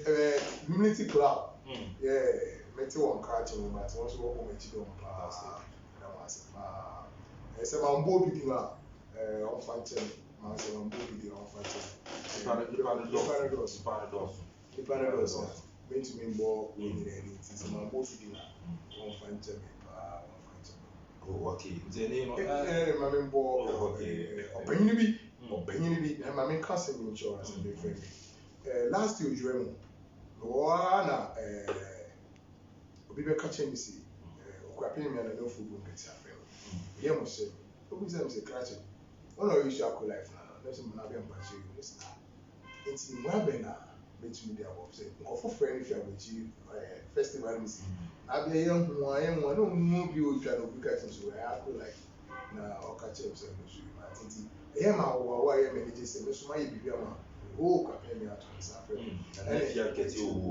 [SPEAKER 2] community club, yeah. Meti wɔ nkraakye mu ma te wɔn nso wɔkɔ m'akyi dɔm paa na wɔn ase paa sɛ ma mbɔ obi di ma ɔmfa nkyɛn ma sɛ ma mbɔ obi di ma ɔmfa nkyɛn nipa ne dɔɔso a mentumi mbɔ wɔn nyinaa ani nti sɛ ma mbɔ obi di ma ɔmfa nkyɛn paa ɔmfa nkyɛn.
[SPEAKER 1] Okay, nti ne no
[SPEAKER 2] ma me mbɔ ɔpanyin bi ma me ka sɛ mi insurance de fɛ mi last year odwira mu wɔn na obi bɛka kyɛn mi si ɔkurapɛn mi anana ofu bu nkɛse afɛ o yɛ mo hyɛ obi sɛ mi sɛ krakye wɔn na ɔyɛ isu akɔ life na na ɛsɛ mo na abɛn mpakyɛ yi o sɛ nti mo abɛn na bɛtumi de abɔ sɛ nkɔfo fɛ ne fi abɔkyi festival mi si abɛn yɛ nhoa na ɔmo bi otwa na obi ka kyɛn so ɛyɛ akɔ life na ɔka kyɛn sɛ mo so ma titi ɛyɛ ma awɔ a ɛyɛ mɛ ne gye sɛ mo so ma yɛ bibi ama o kurapɛn mi ato ne sa afɛ mi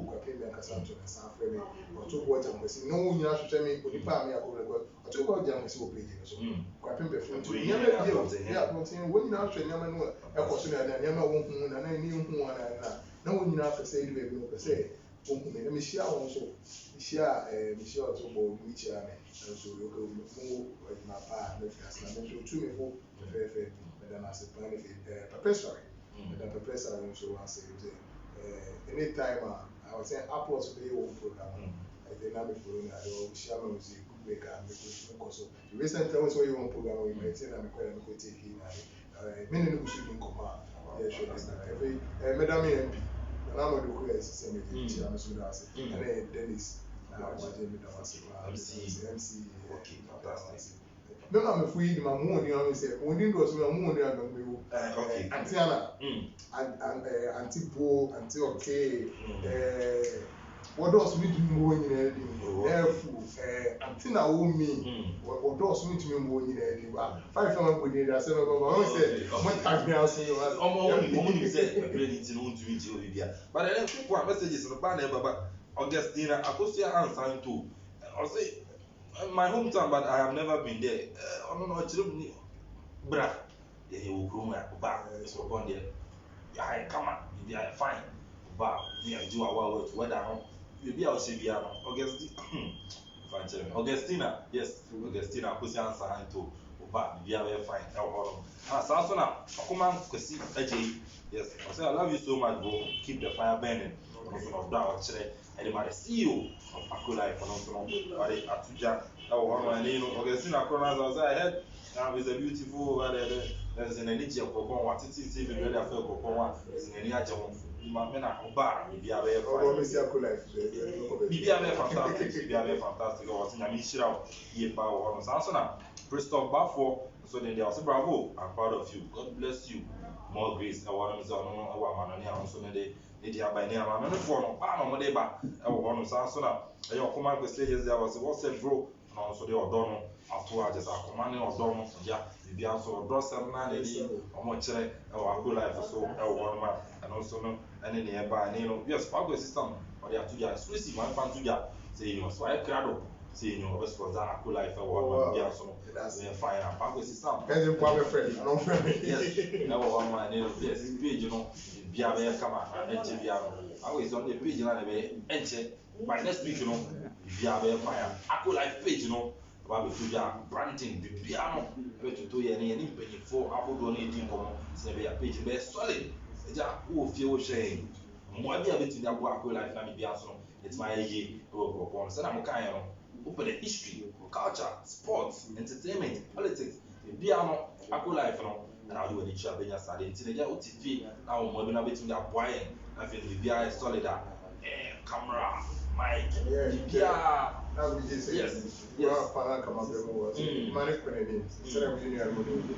[SPEAKER 2] kurapɛn mi akasa ato ne sa afɛ mi ɔtɔ bɔ ɔgya mbɛsi na wɔn nyinaa hwehwɛ mi onipa a mi akɔ lɛkɔ ɔtɔ bɔ ɔgya mbɛsi wɔ page no so kurapɛn bɛ fun tu nneɛma bi yɛ abɔnten wɔn nyinaa hwɛ nneɛma no ɛkɔ so na nneɛma wɔn hu na ne hu wɔn na wɔn nyinaa pɛ sɛ ɛdi baabi no pɛ sɛ wɔn hu mi na mehyia wɔn so mehyia ɔtɔ bɔ obi kyia mi nso yɛkɛ mo ɛdwuma paa na fi ase na me nso tu mi fo fɛfɛɛfɛ mɛda na ase paa ne fi pɛpɛ sɔre mɛda pɛpɛ sɔre nso ase anytime I was saying Apple to be one program. I did not before I will share my music, make a so the recent times where you want program, we may say I'm quite a take in many of should in command. Yeah, sure. Every Madam MP, and I'm going to do same thing. I'm so that's it. And then Dennis, now watching MC.
[SPEAKER 1] Okay, fantastic.
[SPEAKER 2] No, I'm free. My moon, you know, say, when you go to my moon,
[SPEAKER 1] okay.
[SPEAKER 2] Antiana, Antipo, Anti okay. What does me to more in anything? Therefore, Antina owe me. What does me to me more in anything? 500 with it. I said, I said, what time now? Say,
[SPEAKER 1] only said, ready to know to meet you. But I don't think what messages in the banner, but Augustina, I could see her answer too. I'll say, my hometown, but I have never been there. I don't know what you bra. Then you will grow up back. So upon there, yeah, come on, you are fine. But yeah, do our work. Whether you be our CBR, Augustina, yes, Augustina, who's the answer to Oba, be our fine. Sasona, come on, Kasi, yes, I say I love you so much, bro. Keep the fire burning. Of that, and the CEO of Akula, but Atuja, Augustina Corona, I heard. Now it's a beautiful there's an energy of Kokon, what it is even ready for Kokon, is an energy of Mamena Oba, be a very fantastic, or Sinamishra, Yepa, or Sansona, Christoph Baffo, so then they also bravo, I'm proud of you. God bless you. More grace, I want to know our man, and so they are by name, I'm for no pan on Modeba, I want to Sansona, and your command was stages there was what's said, bro, and also they are done. Afterwards, just a commanding of Donald, yeah, the also draw 7 or more check or good life so one man, and also no, and in nearby, you know, yes, Pago system, or they are 2 years, exclusive one fan 2 years, say, you know, so I cried up, say, you know, best for that, good life, or one man, so that's fine, and Pago system.
[SPEAKER 2] And then friend, I don't friend.
[SPEAKER 1] Yes, never one man, yes, page, you know, Biabe, come on, and Chibiano. I was on the page, you know, and check by next week, you know, Biabe fire, I could like page, you know. Babu tuja branding bibiano betuto ye ne mpanyifo abodo na edi nkomo se be ya page be solid eja wo fie wo hwe mo bia betu da bo akọ life na bibia so it's my ye wo ko so na mo kan yo open the history culture sports entertainment politics bibiano akọ life no na wo ni cha benya sade ntineja otifi na wo mo bi na betu da boy na fe bibia solid camera mic bibia.
[SPEAKER 2] Yes. Yes. Para kama vile mwana kwenye nini? Sasa mjini ya mjini.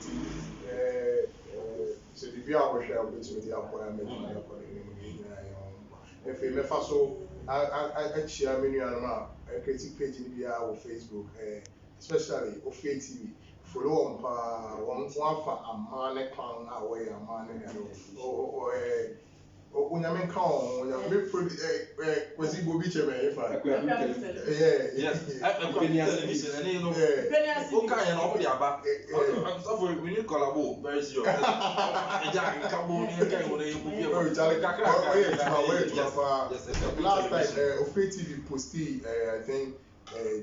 [SPEAKER 2] So the biribi a wɔhwɛ a wɔbɛtumi de aboa ya mɛtumi de akɔ n'anim nyinaa yɛ wɔn afei mɛfa so akyia me nuanom a creative page no biara wɔ Facebook especially Ofei TV follow wɔn paa wɔn afa amaa ne kwan a wɔyɛ amaa ne nea Onyame nka wɔn onyame kwasi bobi kyɛmɛ efa
[SPEAKER 1] yes television and you know who can you know the aba so for we need collabo very serious eja nka bo ni nka you know you be able to kakra
[SPEAKER 2] last time Ofei TV posted I think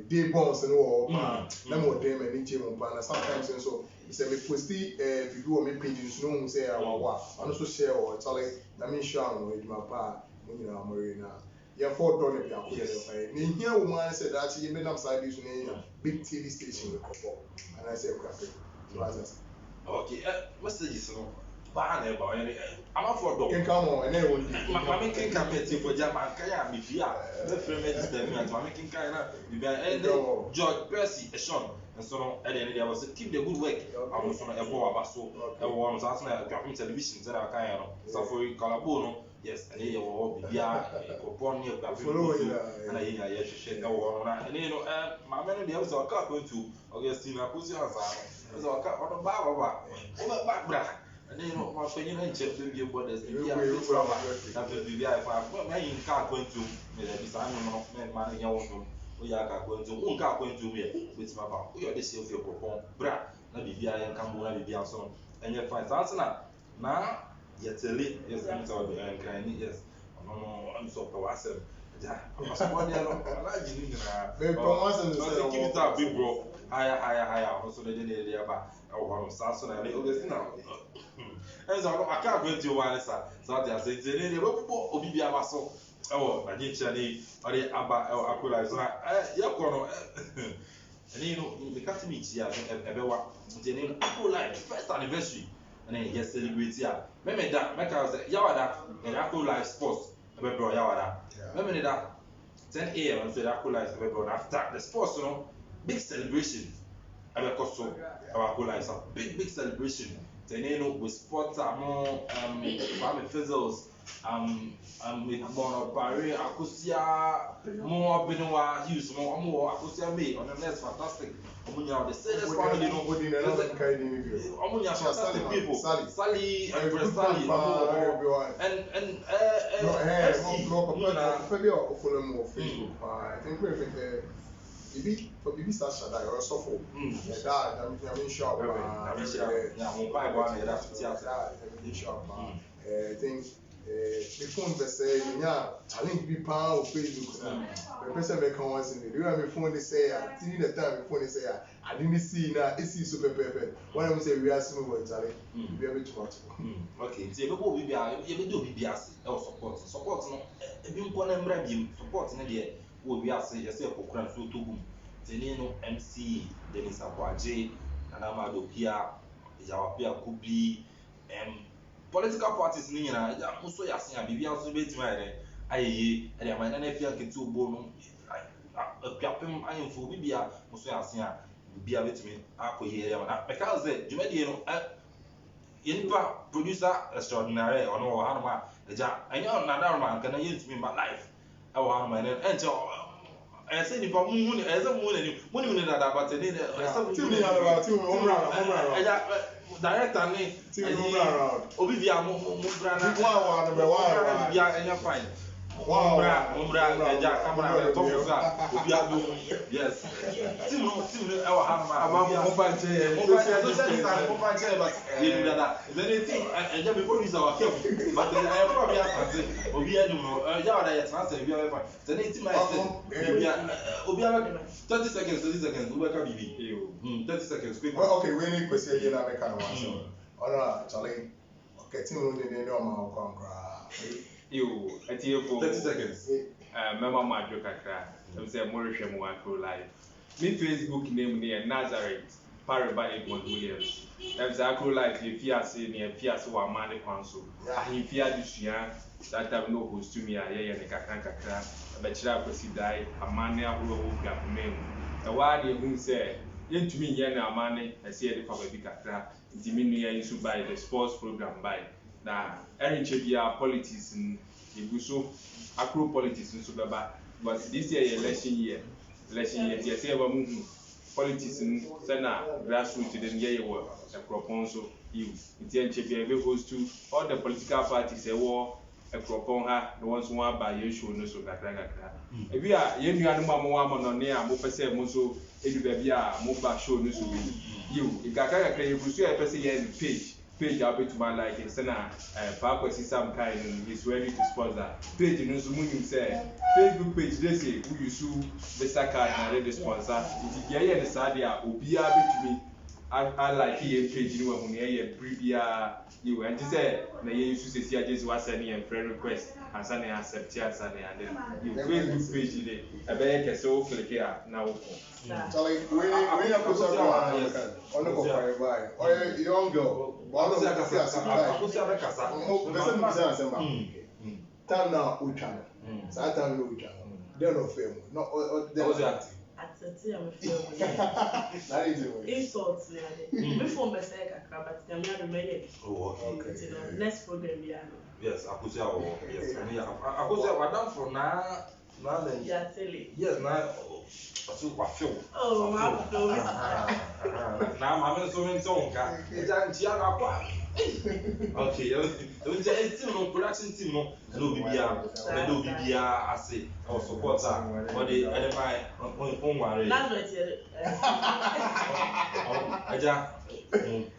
[SPEAKER 2] day bombs and all na mo dem any gym pa na sometimes so say me posti video on me page no who say awa and also share or tell na me share on eduma pa mo nyina amore na ya for don e bia ko dey na hia woman say that you made am side this na big TV station we couple and I say crack so as
[SPEAKER 1] okay messages no ba na e ba I'm for dog
[SPEAKER 2] can come on and won
[SPEAKER 1] ma me ken kan me ti for jama kan ya me bia me frame register me at ma me ken kan na bia George Percy Eshon and so no at the end there was keep the good work I was on a bo aba so e wo no sa na twapem television say na kan ya no so for collabo no yes and you wo bia ko pon ni twapem and I ya hwehwe e wo no na and you know ma me no dey was o ka to Augustine Akosi Hansa no so ka o ba o ba bra and you know my friend and check the borders the bia that the bia for my in car going to me the bisa no man ya wo o ya ka going to un ka going to me with my ba o ya dey see of your popon bra na bibia ya kan bo na bibia so enye fine so na yetele yes I'm so kind yes no I'm so powerful ja aspo dia no ala jini na
[SPEAKER 2] be promotion
[SPEAKER 1] say keep it up big bro higher also the dey aba o so na le Augustine enzo no aka kwenti o wan sa so that say tene dey bobo obi bia ba so na jincha ni ore aba akula so na ye ko no and no the cat meet here ebewa tene no akula first anniversary and then yes celebrate here me da make I say yawada and akula sports ebebro yawada me da 10 a.m. and so akula ebebro after the sports big celebration abekoso akula is a big celebration teneno with sports Kwame Fizzles Mono Barry Akusia more Benoit Hughes more Akusia May on the next fantastic Omunya the saddest family Omunya fantastic people Sally and Sally and
[SPEAKER 2] I think we're Bibi for Bibi Sashada or Sofo. Yeah, I mean shop. I think the phone they say, yeah, I think be pound of Facebook. The person may come once in the do my phone they say, I think the time before they say, I didn't see now, it's super perfect. When I say we are smooth, Charlie, we are a bit much.
[SPEAKER 1] Okay, so you go be you do be or support no, if you want to support in the we are say yes, Pokran so to boom. Teneno MC Denis Akwaje, Nana Madopia, Jawapia Kubi, political parties ni na muso ya sin abibia so betima ere ayeye ere ama na afia ketu ogbo no apiapem ayemfo bibia muso ya sin a bibia betimi akoye ere ma na because jumadi no yenipa producer extraordinary ono wa hanoma eja anya na na ma kana yentimi ma life e wa hanoma ene enche say nipa mu ni eze mu ni mu ni na da but ni ese mu ni
[SPEAKER 2] na ti omra
[SPEAKER 1] eja director ni obi bia mo bra na
[SPEAKER 2] wa number 1
[SPEAKER 1] bia enya fine Umbra eja camera top sa obi ado yes team no e wa ha ma mo ba je mo ba je but you do that then the thing eja be producer wa kev but I probably have obi adu no eja wa da yet transfer bia be fine then the team I say bia obi ado 30 seconds we ka bibi 30 seconds quick
[SPEAKER 2] okay we need to say na make an one so ora Charlie okay team no dey no ma ko ankra
[SPEAKER 3] you at you for
[SPEAKER 1] 30 seconds.
[SPEAKER 3] Mama Madro Kakra, I'm saying Mauritian Wanko Live. Me Facebook name near Nazareth, Paraba Edmond Williams. I'm saying Live, if you are saying near Fias or Mani Council. If you are this year, that time no host to me, I and the Kakan Kakra, but Chiraposi died, a mania who got name. The word you say, into me, Yana Mani, I see the Fabi Kakra, Dimini used to buy the sports program by. na ɛrenkyɛ bia politics no ebu so akro politics nso bɛba but this year yɛ election year ti yɛsɛ yɛba mu hu politics no sɛna grassroots de no yɛyɛ wɔ ɛkuropɔn so yiw nti ɛnkyɛ bia yɛbɛ host to all the political parties ɛwɔ ɛkuropɔn ha na wɔn nso wɔn aba yɛn show no so kakra ebi a yɛn nuanom a wɔwɔ amɔnɔne a mopɛ sɛ mo nso edu baabi a mo ba show no so bi yiw kakra yɛbu so a yɛpɛ sɛ yɛn page a wobɛtuma like sɛna Paakwasi Sam Kai no is ready to sponsor page no nso munim sɛ Facebook page dey say wo use Mr. Card na ready sponsor nti yɛyɛ ne saa deɛ a obiara bɛtumi I like yɛn page no wɔ ho ne yɛyɛ bere biara yiw ɛnti sɛ na yɛn nso sɛsi agye sɛ wasɛ ne yɛn friend request ansa na yɛn accept ansa na yɛn ade yiw Facebook page de ɛbɛyɛ kɛse wo click a na wokɔ.
[SPEAKER 2] Charlie, we have to talk about on the fire. Or a young girl. One of Time now, we channel. Saturday, we channel. They're no film. No, there was that. That is it.
[SPEAKER 4] Insults. Before my second, but I'm not ready.
[SPEAKER 1] Oh,
[SPEAKER 4] okay. Next program, yeah.
[SPEAKER 1] Yes, I could say, yes, I could say, what done for now then.
[SPEAKER 4] Yeah, silly.
[SPEAKER 1] Yes, now. I feel.
[SPEAKER 4] Oh,
[SPEAKER 1] now I'm so many songs. Okay, it's still no production team, no BBR, I say, or support that, but they edify on worry. I just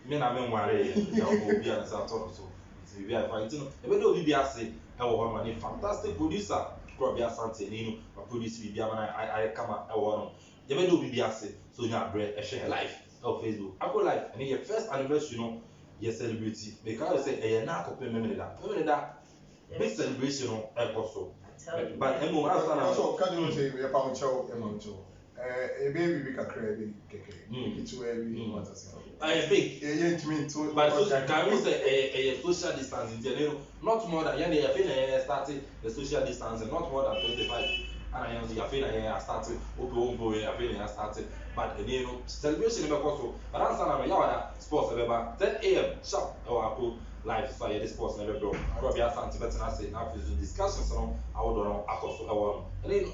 [SPEAKER 1] mean, I mean, worry, will be as I talk so. We are fighting. If we do BBR say, our money, fantastic producer, probably a Santino, or produce BBR, I come out, I want. You may do BBR say, so you have bread, a share life of Facebook. I go live, and your first anniversary, you know. Yes, celebrity. Because I say, now copy memory that. Big celebration on also. But I'm more
[SPEAKER 2] also, can you say we are pound show? A baby big a crazy cake. It's where we want to say.
[SPEAKER 1] I think, but can we say a social distancing? Not more than I feel started the social distancing, not more than 25. And I feel I started, I feel I started. But you know, celebration never possible. But I'm saying, sports never 10 a.m. sharp. Or live so this sports never go. Probably I stand to better and say after the discussions on I would know I and then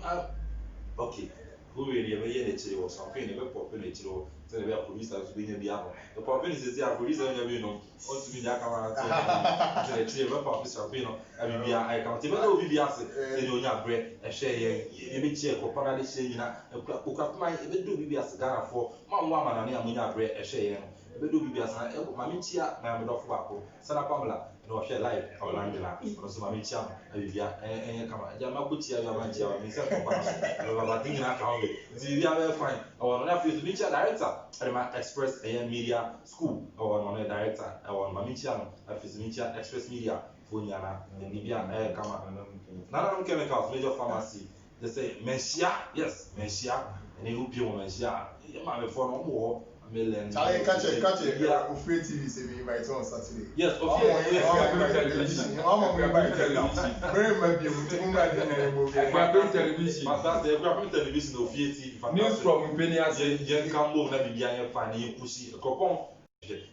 [SPEAKER 1] okay. Who really ever hear the chili or something never pop in the chili. So they are police as being the other. The pop is the police and you know. Want to be that camera to the chili of pop is a pino. I can't even know BBS. You know, not bread, a share, you may check or paradise, you know, a cook my even do BBS Ghana for one woman and Amina bread, a share. We do BBS and Mamitia, my off Waco, Sana Pamela, no share life or Landela, or some Mamitia, and come on, Yamakutia, Yamantia, himself, but thinking I found it. We are very fine. Our nephew is Mitchell director at my Express AM Media School, or on a director, our Mamitia, Mitchell Express Media, Funyana, and Libya Air Kama. None of chemicals, major pharmacy. They say, Messia, yes, Messia, and they hope you Messia. You might be for no more.
[SPEAKER 2] Charlie, catch it. Yeah, Free TV say we invite on Saturday.
[SPEAKER 1] Yes,
[SPEAKER 2] okay. Very maybe television.
[SPEAKER 1] But television of TV.
[SPEAKER 3] News from Penny
[SPEAKER 1] Jen Campbell, na Bibian, Fanny, Pussy, a copon.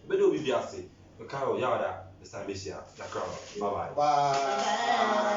[SPEAKER 1] But do be a say, the Carol Yada, the Sambisia, the crowd. Bye bye.
[SPEAKER 2] Bye.